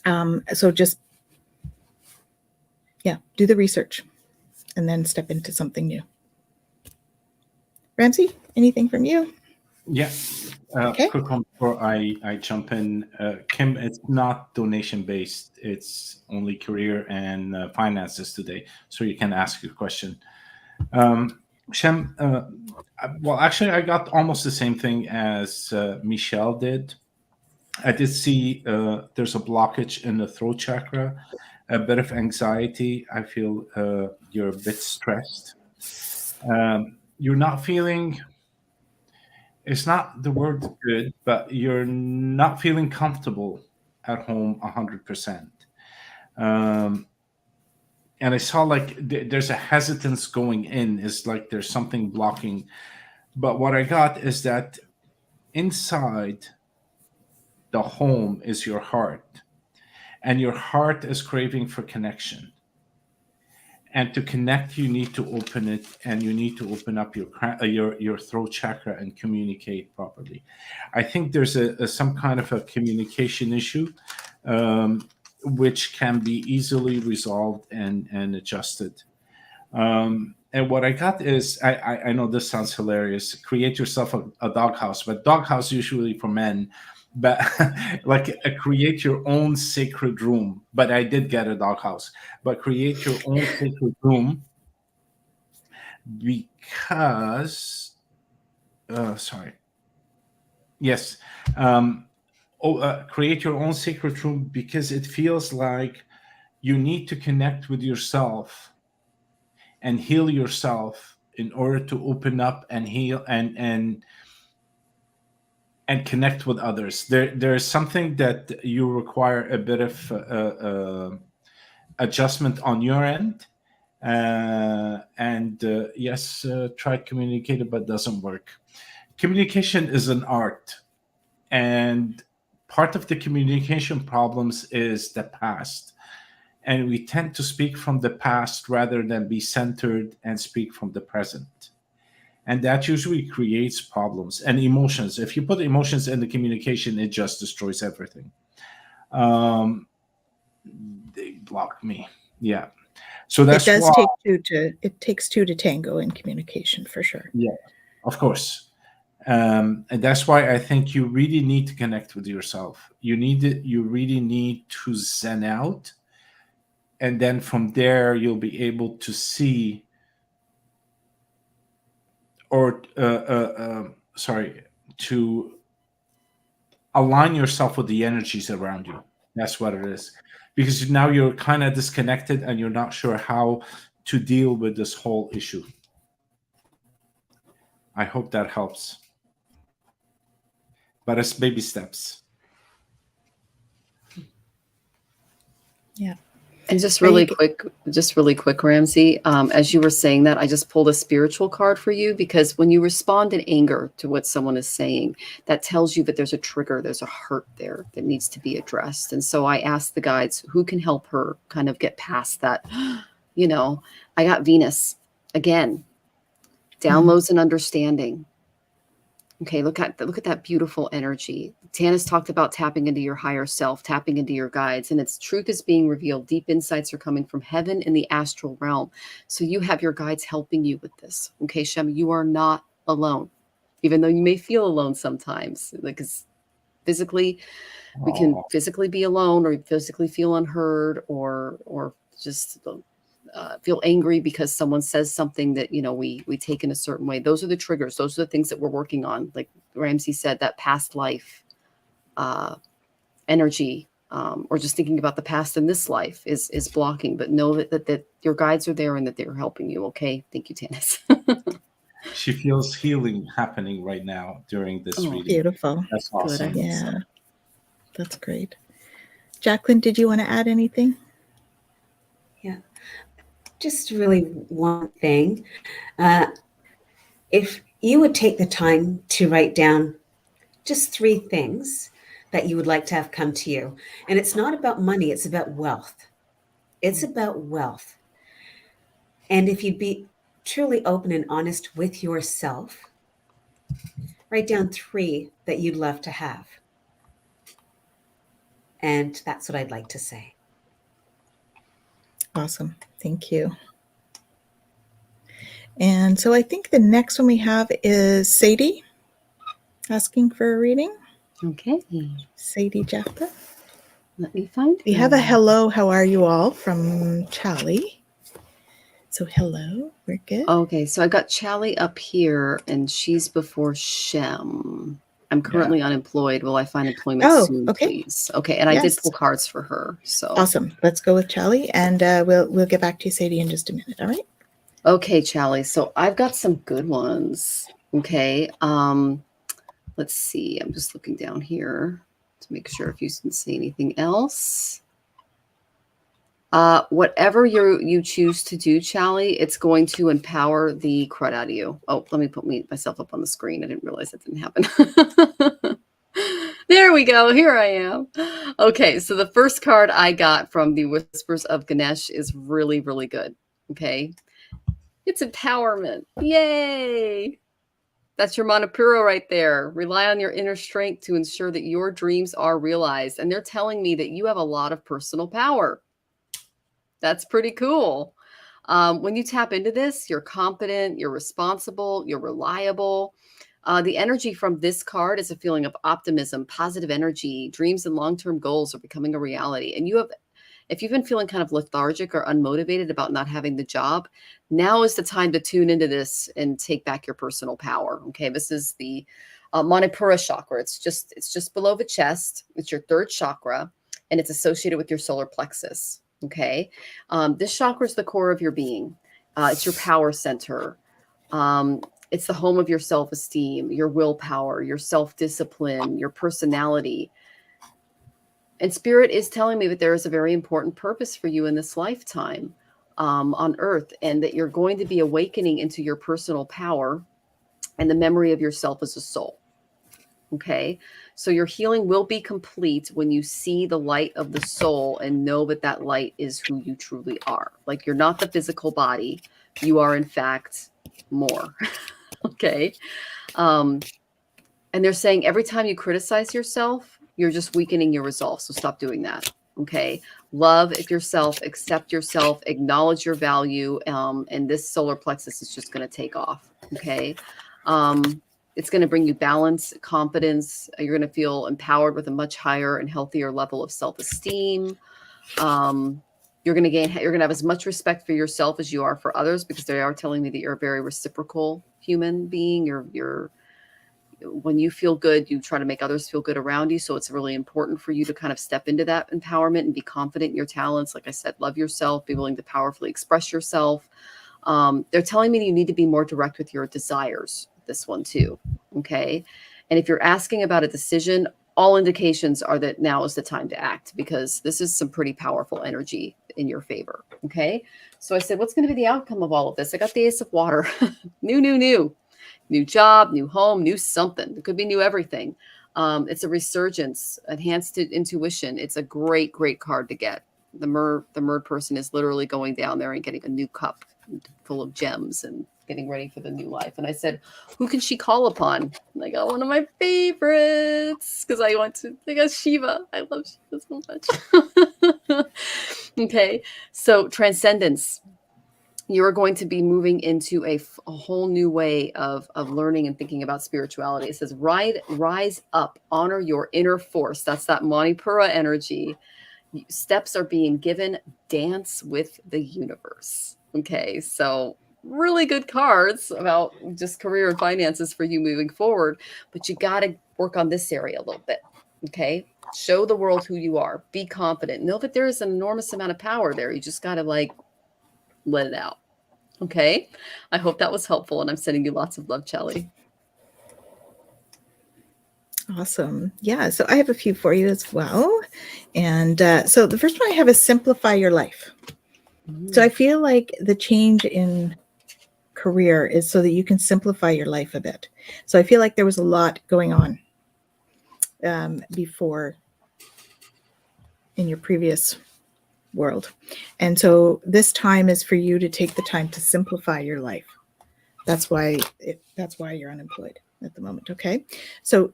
So just yeah, do the research and then step into something new. Ramsey, anything from you? Yeah. Okay. Quick one before I jump in. Kim, it's not donation based. It's only career and finances today. So you can ask your question. Shem, well, actually, I got almost the same thing as Michelle did. I did see there's a blockage in the throat chakra, a bit of anxiety. I feel you're a bit stressed. You're not feeling, it's not the word good, but you're not feeling comfortable at home 100%. And I saw like there's a hesitance going in. It's like there's something blocking. But what I got is that inside the home is your heart, and your heart is craving for connection. And to connect, you need to open it, and you need to open up your throat chakra and communicate properly. I think there's some kind of a communication issue, which can be easily resolved and adjusted. And what I got is, I know this sounds hilarious. Create yourself a doghouse, but doghouse usually for men. But like create your own sacred room. But I did get a doghouse. But create your own sacred room because, sorry. Yes. Create your own sacred room because it feels like you need to connect with yourself and heal yourself in order to open up and heal and connect with others. There's something that you require a bit of adjustment on your end, and yes, try to communicate it, but doesn't work. Communication is an art, and part of the communication problems is the past. And we tend to speak from the past rather than be centered and speak from the present. And that usually creates problems and emotions. If you put emotions in the communication, it just destroys everything. They blocked me. Yeah. So that's it does why, it takes two to tango in communication for sure. yeah, of course. And that's why I think you really need to connect with yourself. You really need to zen out. And then from there, you'll be able to see to align yourself with the energies around you. That's what it is. Because now you're kind of disconnected and you're not sure how to deal with this whole issue. I hope that helps. But it's baby steps. Yeah. And just really quick, Ramsey, as you were saying that, I just pulled a spiritual card for you, because when you respond in anger to what someone is saying, that tells you that there's a trigger, there's a hurt there that needs to be addressed. And so I asked the guides who can help her kind of get past that. You know, I got Venus again, downloads and understanding. Okay, look at that beautiful energy. Tanys talked about tapping into your higher self, tapping into your guides, and its truth is being revealed. Deep insights are coming from heaven in the astral realm. So you have your guides helping you with this. Okay, Shem, you are not alone, even though you may feel alone sometimes. Because physically, we can physically be alone, or physically feel unheard, or just feel angry because someone says something that, you know, we take in a certain way. Those are the triggers. Those are the things that we're working on. Like Ramsey said, that past life energy, or just thinking about the past in this life is blocking. But know that your guides are there and that they're helping you. Okay. Thank you, Tanys. She feels healing happening right now during this reading. Beautiful. That's awesome. Good. Yeah. That's great. Jacqueline, did you want to add anything? Yeah. Just really one thing. If you would take the time to write down just 3 things that you would like to have come to you. And it's not about money, it's about wealth. It's about wealth. And if you'd be truly open and honest with yourself, write down 3 that you'd love to have. And that's what I'd like to say. Awesome. Thank you. And so I think the next one we have is Sadie asking for a reading. Okay. Sadie Jacqueline. Let me find We have a hello, how are you all from Charlie. So hello, we're good. Okay, so I got Chally up here, and she's before Shem. I'm currently unemployed. Will I find employment soon, okay. please? Okay, and I did Yes. pull cards for her. So Awesome. Let's go with Charlie, and we'll get back to you, Sadie, in just a minute. All right. okay, Chally. So I've got some good ones. Okay. Let's see. I'm just looking down here to make sure if you can see anything else. Whatever you choose to do, Chally, it's going to empower the crud out of you. Oh, let me put myself up on the screen. I didn't realize that didn't happen. There we go. Here I am. Okay, so the first card I got from the Whispers of Ganesh is really, really good. Okay. It's empowerment. Yay! That's your Manipura right there. Rely on your inner strength to ensure that your dreams are realized. And they're telling me that you have a lot of personal power. That's pretty cool. When you tap into this, you're confident, you're responsible, you're reliable. The energy from this card is a feeling of optimism, positive energy. Dreams and long-term goals are becoming a reality. And if you've been feeling kind of lethargic or unmotivated about not having the job, now is the time to tune into this and take back your personal power. Okay, this is the Manipura chakra. It's just below the chest. It's your third chakra, and it's associated with your solar plexus. Okay, this chakra is the core of your being. It's your power center. It's the home of your self-esteem, your willpower, your self-discipline, your personality. And Spirit is telling me that there is a very important purpose for you in this lifetime on Earth, and that you're going to be awakening into your personal power and the memory of yourself as a soul. Okay, so your healing will be complete when you see the light of the soul and know that that light is who you truly are. Like, you're not the physical body. You are, in fact, more. Okay. And they're saying every time you criticize yourself, you're just weakening your resolve. So stop doing that. Okay. Love yourself, accept yourself, acknowledge your value. And this solar plexus is just going to take off. Okay. It's going to bring you balance, confidence. You're going to feel empowered with a much higher and healthier level of self-esteem. You're going to have as much respect for yourself as you are for others, because they are telling me that you're a very reciprocal human being. When you feel good, you try to make others feel good around you. So it's really important for you to kind of step into that empowerment and be confident in your talents. Like I said, love yourself, be willing to powerfully express yourself. They're telling me that you need to be more direct with your desires. This one too. Okay. And if you're asking about a decision, all indications are that now is the time to act, because this is some pretty powerful energy in your favor. Okay. So I said, what's going to be the outcome of all of this? I got the Ace of Water. New job, new home, new something. It could be new everything. It's a resurgence, enhanced intuition. It's a great, great card to get. The Myrd person is literally going down there and getting a new cup full of gems and getting ready for the new life. And I said, who can she call upon? And I got one of my favorites, because I got Shiva. I love Shiva so much. Okay. So transcendence. You're going to be moving into a whole new way of learning and thinking about spirituality. It says, rise up, honor your inner force. That's that Manipura energy. Steps are being given. Dance with the universe. Okay, so really good cards about just career and finances for you moving forward. But you got to work on this area a little bit. Okay, show the world who you are. Be confident. Know that there is an enormous amount of power there. You just got to let it out. Okay. I hope that was helpful, and I'm sending you lots of love, Chally. Awesome. Yeah. So I have a few for you as well. And so the first one I have is simplify your life. So I feel like the change in career is so that you can simplify your life a bit. So I feel like there was a lot going on before in your previous world. And so this time is for you to take the time to simplify your life. That's why you're unemployed at the moment. Okay. So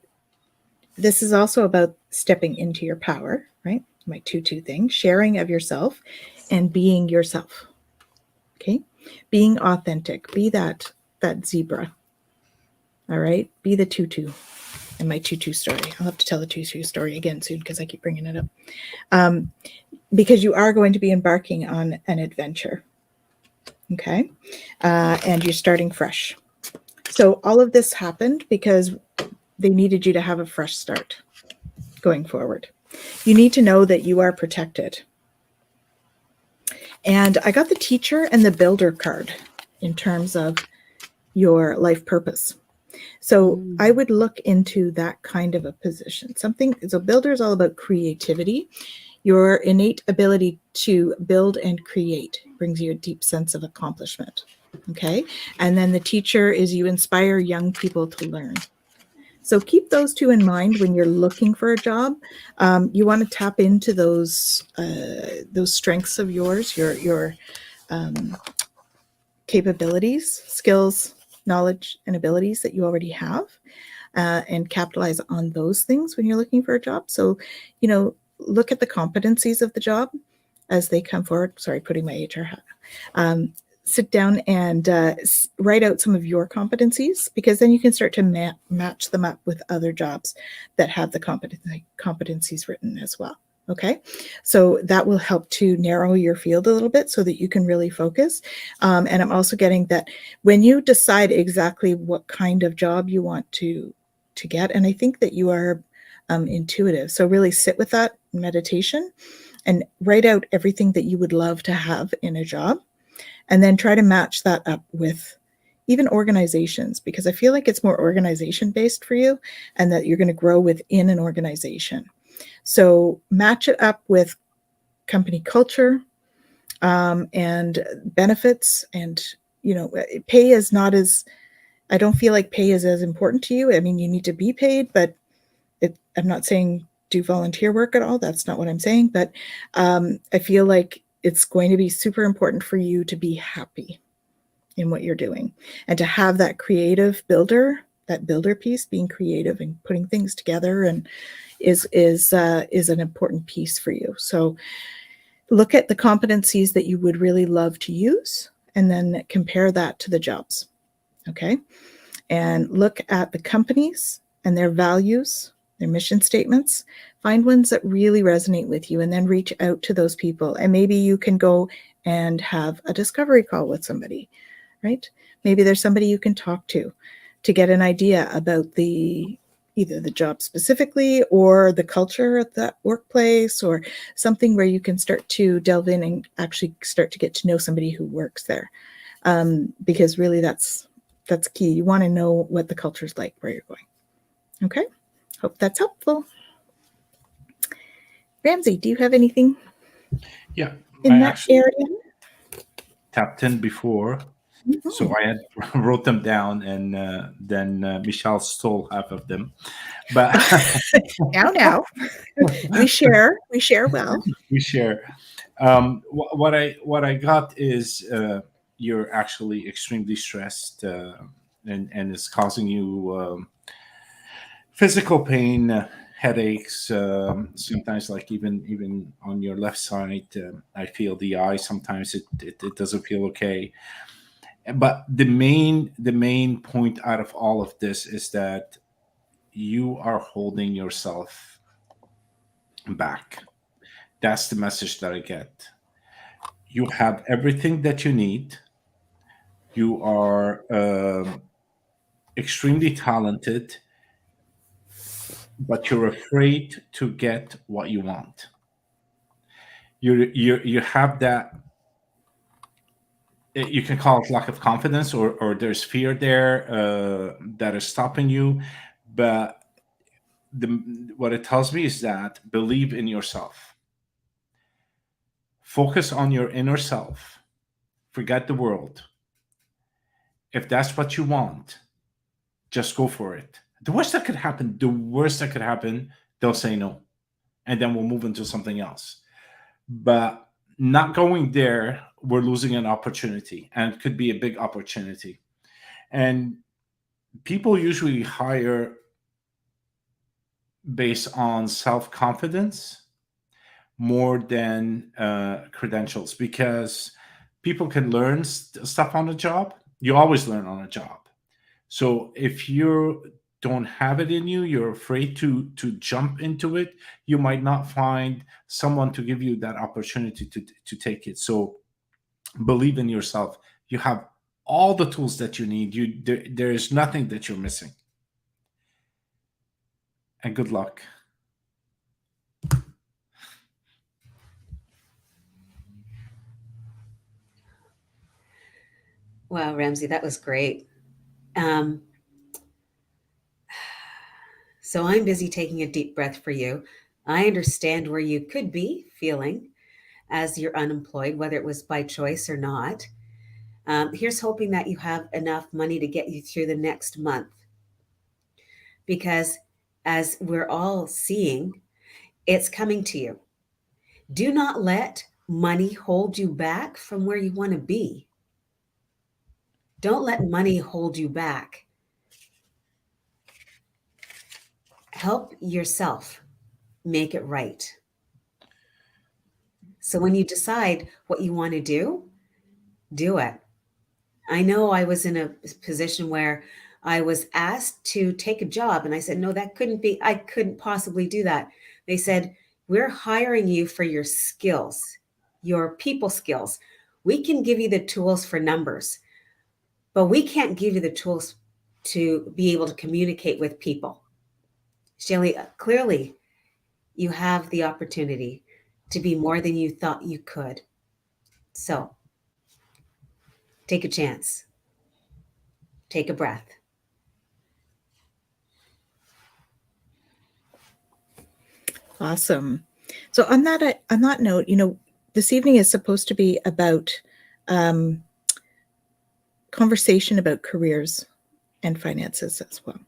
this is also about stepping into your power, right? My 2-2 thing, sharing of yourself and being yourself. Okay. Being authentic. Be that zebra. All right. Be the tutu in my tutu story. I'll have to tell the tutu story again soon because I keep bringing it up. Because you are going to be embarking on an adventure. Okay. And you're starting fresh. So all of this happened because they needed you to have a fresh start going forward. You need to know that you are protected. And I got the teacher and the builder card in terms of your life purpose. So I would look into that kind of a position. So builder is all about creativity. Your innate ability to build and create brings you a deep sense of accomplishment. Okay. And then the teacher is you inspire young people to learn. So keep those two in mind when you're looking for a job. You want to tap into those strengths of yours, your capabilities, skills, knowledge, and abilities that you already have, and capitalize on those things when you're looking for a job. So, look at the competencies of the job as they come forward. Sorry, putting my HR hat. Sit down and write out some of your competencies, because then you can start to match them up with other jobs that have the competencies written as well. Okay, so that will help to narrow your field a little bit so that you can really focus. And I'm also getting that when you decide exactly what kind of job you want to get, and I think that you are intuitive, so really sit with that meditation and write out everything that you would love to have in a job, and then try to match that up with even organizations, because I feel like it's more organization based for you and that you're going to grow within an organization. So match it up with company culture and benefits, and pay is not as, I don't feel like pay is as important to you. I mean, you need to be paid, but I'm not saying do volunteer work at all. That's not what I'm saying. But I feel like it's going to be super important for you to be happy in what you're doing, and to have that creative builder, that builder piece, being creative and putting things together, and is an important piece for you. So look at the competencies that you would really love to use, and then compare that to the jobs. Okay. And look at the companies and their values, their mission statements. Find ones that really resonate with you, and then reach out to those people. And maybe you can go and have a discovery call with somebody, right? Maybe there's somebody you can talk to get an idea about either the job specifically or the culture at that workplace, or something where you can start to delve in and actually start to get to know somebody who works there. Because really that's key. You want to know what the culture is like where you're going. Okay. Hope that's helpful. Ramsey, do you have anything in that area? Tapped in before. Mm-hmm. So I had wrote them down, and then Michelle stole half of them. But now we share well. We share. What I got is you're actually extremely stressed, and it's causing you physical pain, headaches. Sometimes, like even on your left side, I feel the eye. Sometimes it doesn't feel okay. But the main point out of all of this is that you are holding yourself back. That's the message that I get. You have everything that you need. You are extremely talented, but you're afraid to get what you want. You have that. You can call it lack of confidence, or there's fear there that is stopping you. But what it tells me is that believe in yourself. Focus on your inner self. Forget the world. If that's what you want, just go for it. The worst that could happen, they'll say no. And then we'll move into something else. But not going there, we're losing an opportunity, and it could be a big opportunity. And people usually hire based on self-confidence more than credentials, because people can learn stuff on the job. You always learn on a job. So if you don't have it in you, you're afraid to jump into it, you might not find someone to give you that opportunity to take it. So believe in yourself. You have all the tools that you need. There is nothing that you're missing. And good luck. Wow, Ramsey, that was great. So I'm busy taking a deep breath for you. I understand where you could be feeling as you're unemployed, whether it was by choice or not. Here's hoping that you have enough money to get you through the next month. Because as we're all seeing, it's coming to you. Do not let money hold you back from where you want to be. Don't let money hold you back. Help yourself make it right. So when you decide what you want to do it. I know I was in a position where I was asked to take a job and I said, no, that couldn't be, I couldn't possibly do that. They said, we're hiring you for your skills, your people skills. We can give you the tools for numbers, but we can't give you the tools to be able to communicate with people. Shelly, clearly you have the opportunity to be more than you thought you could. So take a chance. Take a breath. Awesome. So on that note, this evening is supposed to be about conversation about careers and finances as well.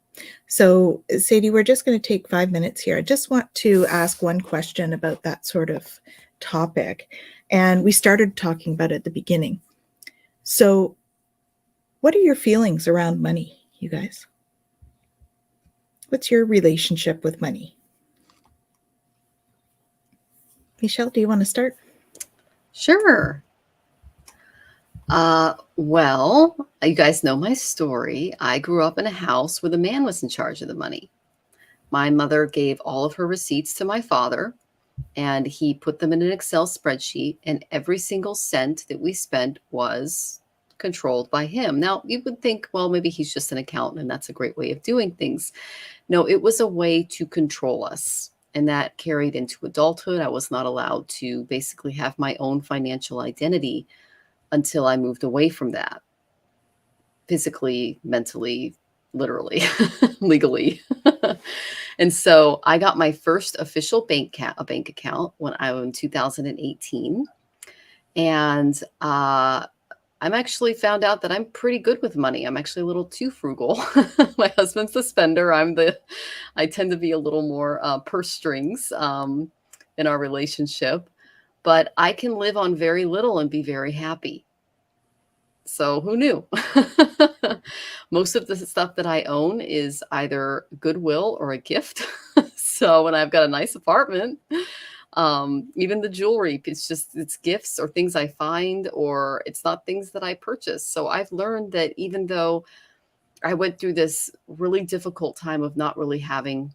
So Sadie, we're just going to take 5 minutes here. I just want to ask one question about that sort of topic. And we started talking about it at the beginning. So what are your feelings around money, you guys? What's your relationship with money? Michelle, do you want to start? Sure. Well, you guys know my story. I grew up in a house where the man was in charge of the money. My mother gave all of her receipts to my father, and he put them in an Excel spreadsheet, and every single cent that we spent was controlled by him. Now, you would think, well, maybe he's just an accountant, and that's a great way of doing things. No, it was a way to control us. And that carried into adulthood. I was not allowed to basically have my own financial identity until I moved away from that. Physically, mentally, literally, legally. And so I got my first official bank account when I was in 2018. And I'm actually found out that I'm pretty good with money. I'm actually a little too frugal. My husband's the spender. I tend to be a little more purse strings in our relationship, but I can live on very little and be very happy. So who knew? Most of the stuff that I own is either goodwill or a gift. So when I've got a nice apartment, even the jewelry, it's gifts or things I find, or it's not things that I purchase. So I've learned that even though I went through this really difficult time of not really having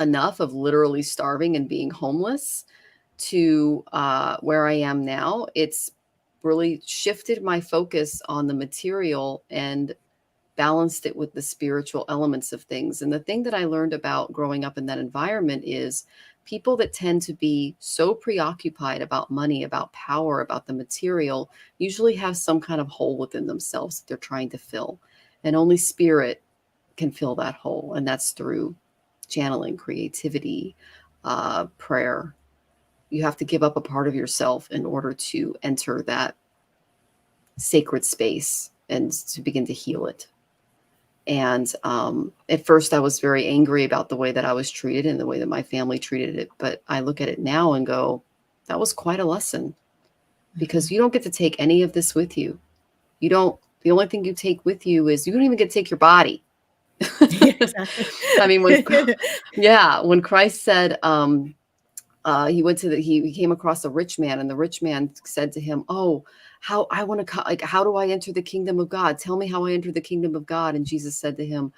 enough, of literally starving and being homeless, to where I am now, it's really shifted my focus on the material and balanced it with the spiritual elements of things. And the thing that I learned about growing up in that environment is people that tend to be so preoccupied about money, about power, about the material, usually have some kind of hole within themselves that they're trying to fill. And only spirit can fill that hole. And that's through channeling, creativity, prayer. You have to give up a part of yourself in order to enter that sacred space and to begin to heal it. And at first I was very angry about the way that I was treated and the way that my family treated it. But I look at it now and go, that was quite a lesson, because you don't get to take any of this with you. The only thing you take with you is you don't even get to take your body. Yeah, exactly. I mean, when Christ said, he came across a rich man, and the rich man said to him, "Oh, how I want to, like, how do I enter the kingdom of God? Tell me how I enter the kingdom of God. And Jesus said to him,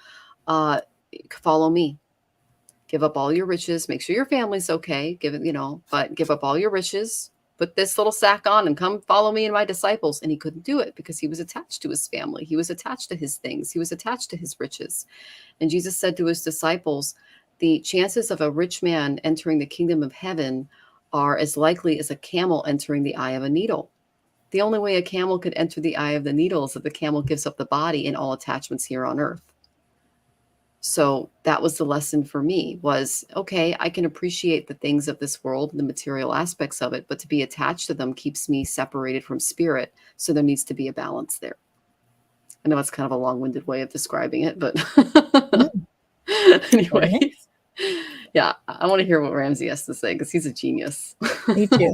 follow me. Give up all your riches. Make sure your family's okay. Give it, but give up all your riches. Put this little sack on and come follow me and my disciples. And he couldn't do it because he was attached to his family. He was attached to his things. He was attached to his riches. And Jesus said to his disciples, the chances of a rich man entering the kingdom of heaven are as likely as a camel entering the eye of a needle. The only way a camel could enter the eye of the needle is that the camel gives up the body and all attachments here on earth. So that was the lesson for me, was, okay, I can appreciate the things of this world and the material aspects of it, but to be attached to them keeps me separated from spirit. So there needs to be a balance there. I know it's kind of a long-winded way of describing it, but anyway, yeah, I want to hear what Ramsey has to say because he's a genius. Me too.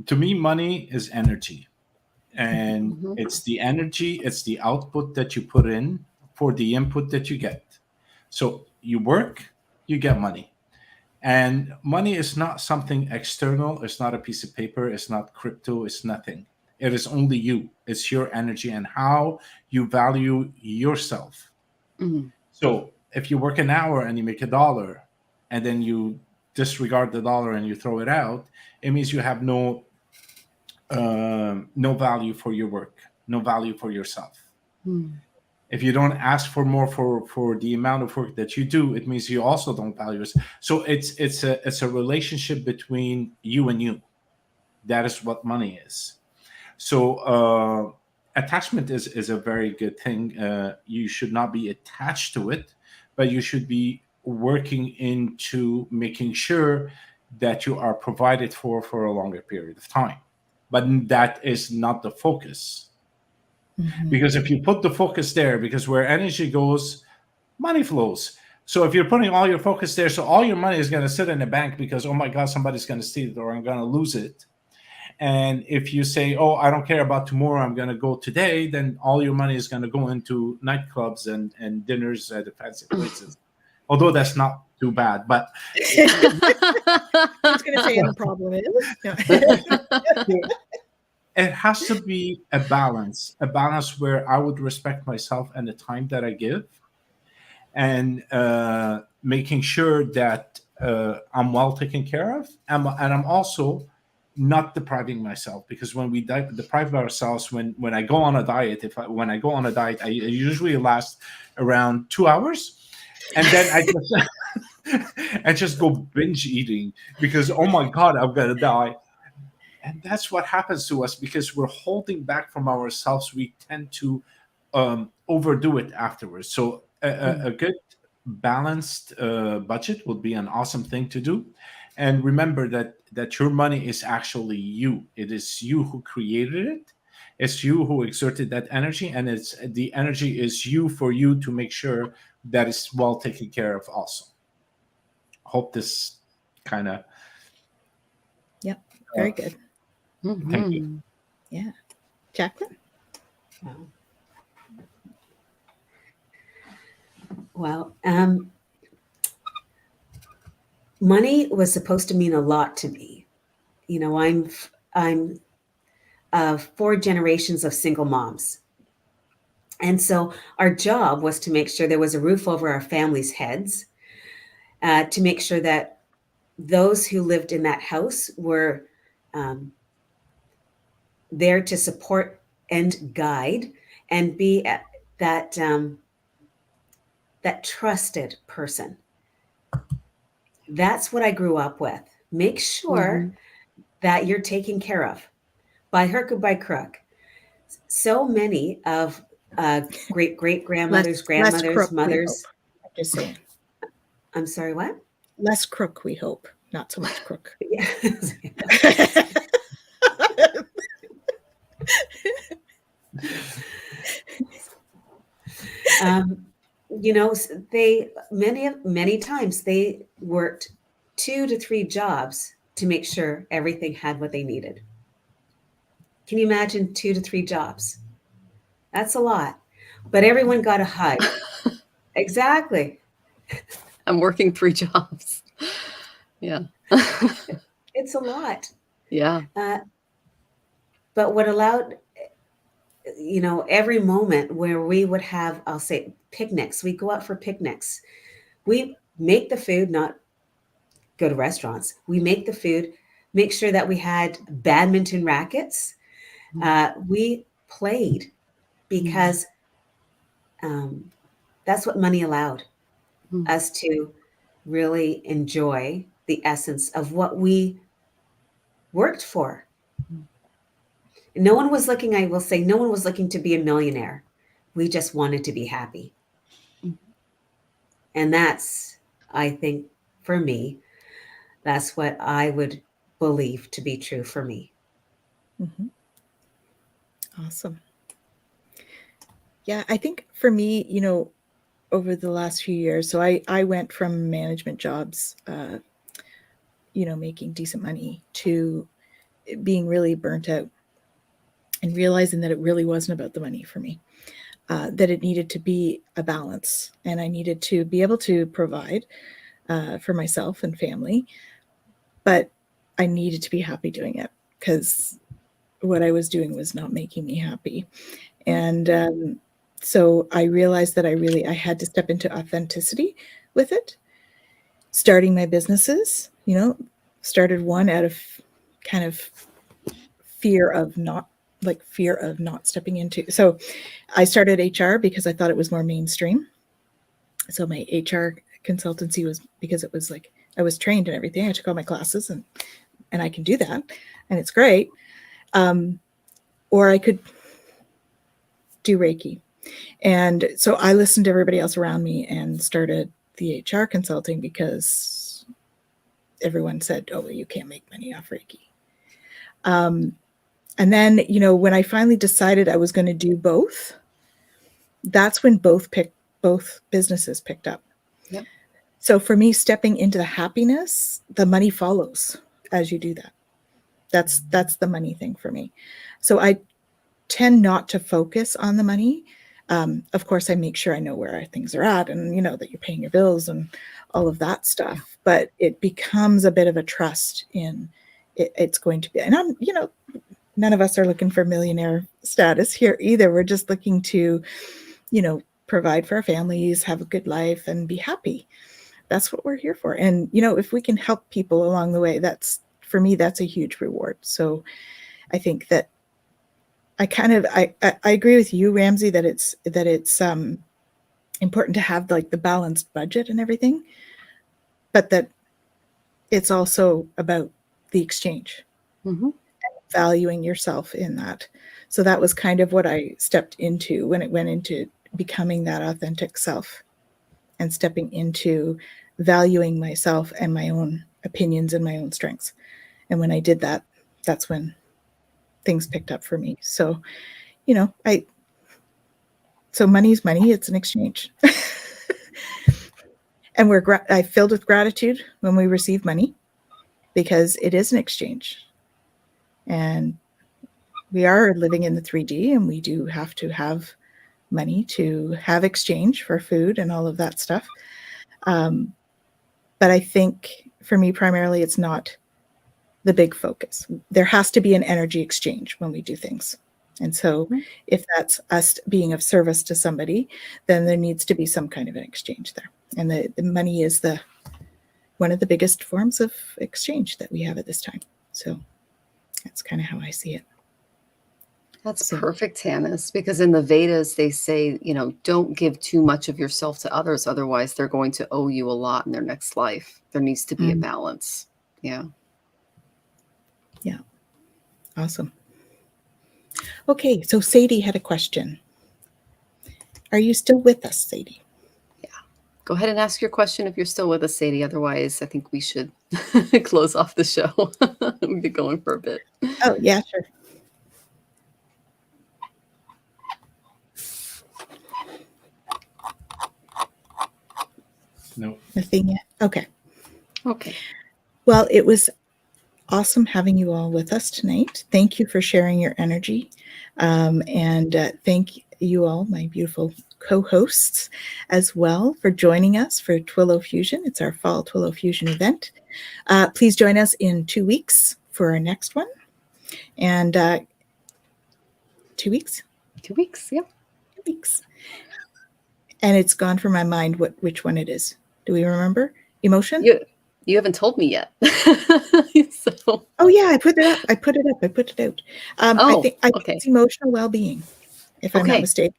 To me, money is energy. And it's the energy, it's the output that you put in for the input that you get. So you work, you get money. And money is not something external. It's not a piece of paper. It's not crypto. It's nothing. It is only you. It's your energy and how you value yourself. Mm-hmm. So if you work an hour and you make $1 and then you disregard the dollar and you throw it out, it means you have no value for your work, no value for yourself. If you don't ask for more for the amount of work that you do, it means you also don't value yourself. So it's a relationship between you and you. That is what money is. So attachment is a very good thing. You should not be attached to it, but you should be working into making sure that you are provided for a longer period of time. But that is not the focus. Because if you put the focus there, because where energy goes, money flows. So if you're putting all your focus there, so all your money is going to sit in the bank because, oh my God, somebody's going to steal it or I'm going to lose it. And if you say, oh, I don't care about tomorrow, I'm going to go today, then all your money is going to go into nightclubs and dinners at the fancy places. Although that's not too bad, but I was going to say the problem is. It has to be a balance where I would respect myself and the time that I give, and making sure that I'm well taken care of, and I'm also not depriving myself, because when we deprive ourselves, when I go on a diet, when I go on a diet, I usually last around 2 hours, and then I just go binge eating because, oh my God, I'm gonna die. And that's what happens to us because we're holding back from ourselves. We tend to overdo it afterwards. So a good balanced budget would be an awesome thing to do. And remember that your money is actually you. It is you who created it. It's you who exerted that energy. And the energy is you for you to make sure that it's well taken care of also. Hope this kind of... Yep, very good. Thank you. Yeah. Jacqueline? Well, money was supposed to mean a lot to me. You know, I'm 4 generations of single moms. And so our job was to make sure there was a roof over our families' heads, to make sure that those who lived in that house were there to support and guide and be that trusted person. That's what I grew up with. Make sure that you're taken care of by hook or by crook. So many of great-great-grandmothers, grandmothers, mothers. I'm just saying. I'm sorry, what? Less crook, we hope. Not so much crook. Yeah. You know, they many times they worked 2 to 3 jobs to make sure everything had what they needed. Can you imagine 2 to 3 jobs? That's a lot, but everyone got a hug. Exactly. I'm working 3 jobs. Yeah. It's a lot. Yeah. But what allowed, every moment where we would have, I'll say, picnics, we go out for picnics. We make the food, not go to restaurants. We make the food, make sure that we had badminton rackets. We played because that's what money allowed us to really enjoy the essence of what we worked for. No one was looking, I will say, no one was looking to be a millionaire. We just wanted to be happy. And that's, I think, for me, that's what I would believe to be true for me. Mm-hmm. Awesome. Yeah, I think for me, over the last few years, so I went from management jobs, making decent money, to being really burnt out and realizing that it really wasn't about the money for me, that it needed to be a balance, and I needed to be able to provide for myself and family, but I needed to be happy doing it, because what I was doing was not making me happy. And so I realized that I had to step into authenticity with it. Starting my businesses, started one out of kind of fear of not stepping into. So I started HR because I thought it was more mainstream. So my HR consultancy was because it was like, I was trained and everything. I took all my classes and I can do that, and it's great. Or I could do Reiki. And so I listened to everybody else around me and started the HR consulting because everyone said, oh, well, you can't make money off Reiki. And then, when I finally decided I was going to do both, that's when both businesses picked up. Yep. So for me, stepping into the happiness, the money follows as you do that. That's the money thing for me. So I tend not to focus on the money. Of course, I make sure I know where things are at, and that you're paying your bills and all of that stuff. But it becomes a bit of a trust in it's going to be. And I'm, none of us are looking for millionaire status here either. We're just looking to, provide for our families, have a good life, and be happy. That's what we're here for. And if we can help people along the way, for me, that's a huge reward. So I think that I agree with you, Ramsey, that it's important to have like the balanced budget and everything, but that it's also about the exchange, valuing yourself in that. So that was kind of what I stepped into when it went into becoming that authentic self and stepping into valuing myself and my own opinions and my own strengths. And when I did that, that's when things picked up for me. So, so money's money. It's an exchange. And I filled with gratitude when we receive money, because it is an exchange. And we are living in the 3D, and we do have to have money to have exchange for food and all of that stuff. But I think for me, primarily, it's not the big focus. There has to be an energy exchange when we do things. And so if that's us being of service to somebody, then there needs to be some kind of an exchange there. And the money is one of the biggest forms of exchange that we have at this time. So that's kind of how I see it. That's perfect, Tanys, because in the Vedas, they say, don't give too much of yourself to others. Otherwise, they're going to owe you a lot in their next life. There needs to be a balance. Yeah. Yeah. Awesome. Okay. So Sadie had a question. Are you still with us, Sadie? Yeah. Go ahead and ask your question if you're still with us, Sadie. Otherwise, I think we should close off the show. We'll get going for a bit. Oh, yeah, sure. No. Nothing yet? Okay. Okay. Well, it was awesome having you all with us tonight. Thank you for sharing your energy. And thank you all, my beautiful co-hosts as well for joining us for Twillow Fusion. It's our fall Twillow Fusion event. Please join us in 2 weeks for our next one. And 2 weeks? 2 weeks, yeah. 2 weeks. And it's gone from my mind which one it is. Do we remember? Emotion? You haven't told me yet. So. Oh yeah, I put it up. I put it out. I think okay. it's emotional well-being, if I'm not mistaken.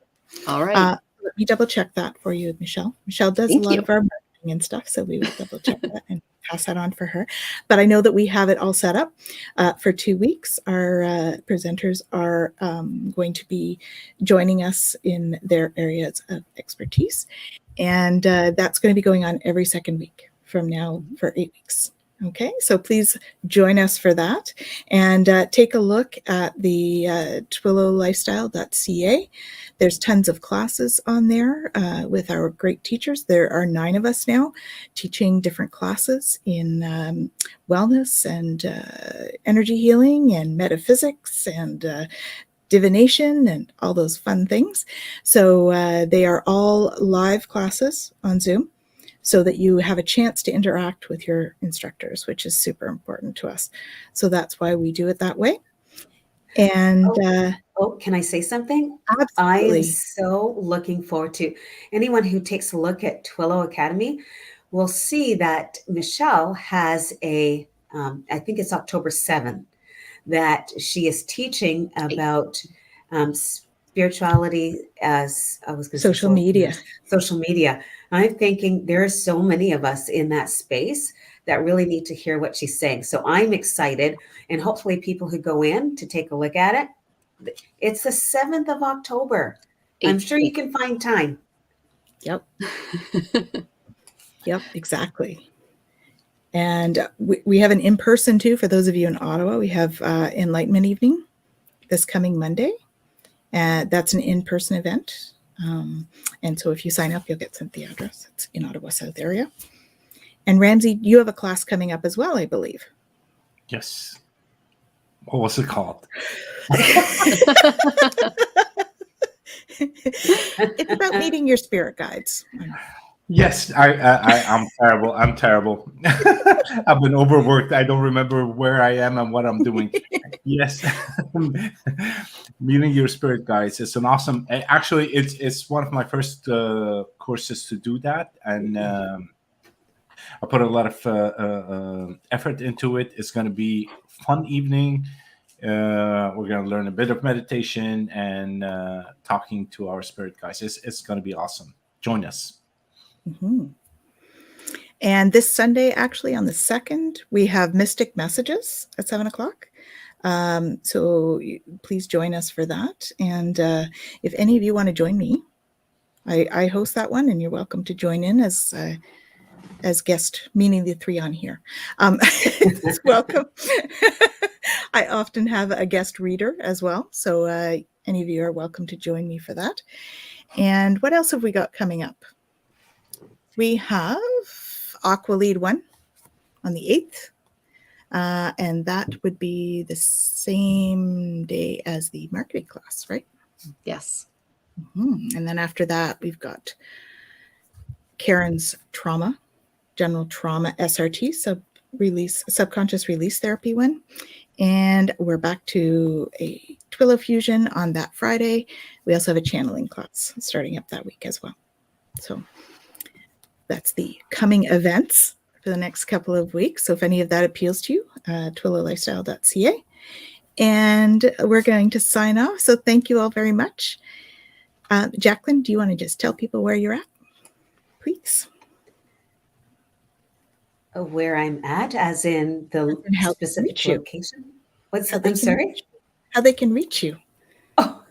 All right. Let me double check that for you, Michelle. Michelle does a lot of our marketing and stuff, so we will double check that and pass that on for her. But I know that we have it all set up for 2 weeks. Our presenters are going to be joining us in their areas of expertise, and that's going to be going on every second week from now for 8 weeks. Okay, so please join us for that, and take a look at the TwillowLifestyle.ca. There's tons of classes on there with our great teachers. There are 9 of us now teaching different classes in wellness and energy healing and metaphysics and divination and all those fun things. So they are all live classes on Zoom, so that you have a chance to interact with your instructors, which is super important to us. So that's why we do it that way. And can I say something? Absolutely. I am so looking forward to anyone who takes a look at Twillow Academy will see that Michelle has I think it's October 7th, that she is teaching about spirituality as I was going to say social media. Social media. I'm thinking there are so many of us in that space that really need to hear what she's saying. So I'm excited, and hopefully people who go in to take a look at it. It's the 7th of October. I'm sure you can find time. Yep. Yep, exactly. And we have an in-person too. For those of you in Ottawa, we have Enlightenment Evening this coming Monday. That's an in-person event. And so if you sign up, you'll get sent the address. It's in Ottawa South area. And Ramsey, you have a class coming up as well, I believe. Yes. What was it called? It's about meeting your spirit guides. Yes, I'm terrible. I'm terrible. I've been overworked. I don't remember where I am and what I'm doing. Yes. Meeting your spirit guides. It's an awesome, actually, it's one of my first courses to do that. And I put a lot of effort into it. It's going to be a fun evening. We're going to learn a bit of meditation and talking to our spirit guides. It's going to be awesome. Join us. Mm-hmm. And this Sunday, actually on the 2nd, we have Mystic Messages at 7:00. So please join us for that. And if any of you want to join me, I host that one, and you're welcome to join in as guest, meaning the 3 on here. Welcome. I often have a guest reader as well. So any of you are welcome to join me for that. And what else have we got coming up? We have Aqua Lead 1 on the 8th. And that would be the same day as the marketing class, right? Yes. Mm-hmm. And then after that, we've got Karen's General Trauma SRT, Subconscious Release Therapy 1. And we're back to a Twillow Fusion on that Friday. We also have a channeling class starting up that week as well. So that's the coming events for the next couple of weeks. So if any of that appeals to you, TwillowLifestyle.ca. And we're going to sign off. So thank you all very much. Jacqueline, do you want to just tell people where you're at, please? Where I'm at, as in the specific location? I'm sorry? How they can reach you. Oh,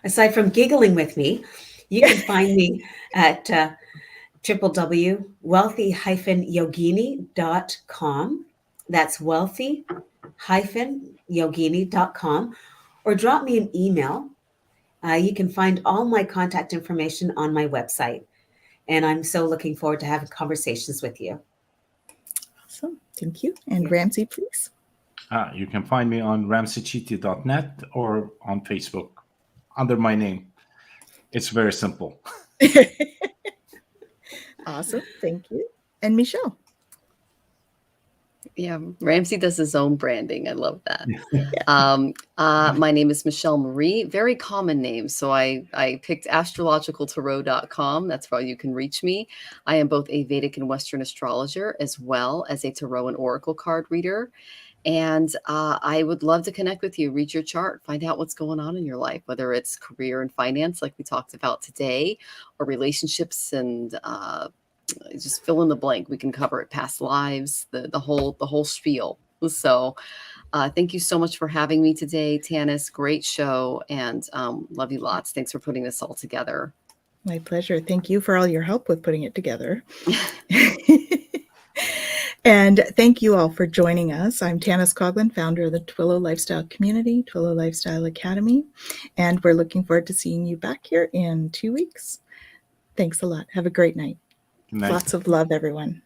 aside from giggling with me, you can find me at www.wealthy-yogini.com. That's wealthy-yogini.com, or drop me an email. You can find all my contact information on my website. And I'm so looking forward to having conversations with you. Awesome. Thank you. And Ramsey, please. You can find me on ramseychiti.net or on Facebook under my name. It's very simple. Awesome. Thank you. And Michelle. Yeah, Ramsey does his own branding. I love that. Yeah. My name is Michelle Marie. Very common name. So I picked astrologicaltarot.com. That's where you can reach me. I am both a Vedic and Western astrologer, as well as a tarot and oracle card reader. And I would love to connect with you, read your chart, find out what's going on in your life, whether it's career and finance, like we talked about today, or relationships and just fill in the blank. We can cover it, past lives, the whole spiel. So thank you so much for having me today, Tanys. Great show, and love you lots. Thanks for putting this all together. My pleasure. Thank you for all your help with putting it together. And thank you all for joining us. I'm Tanys Coughlan, founder of the Twillow Lifestyle Community, Twillow Lifestyle Academy, and we're looking forward to seeing you back here in 2 weeks. Thanks a lot. Have a great night. Lots of love, everyone.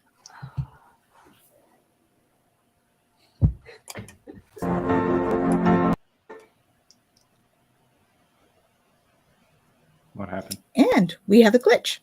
What happened? And we have a glitch.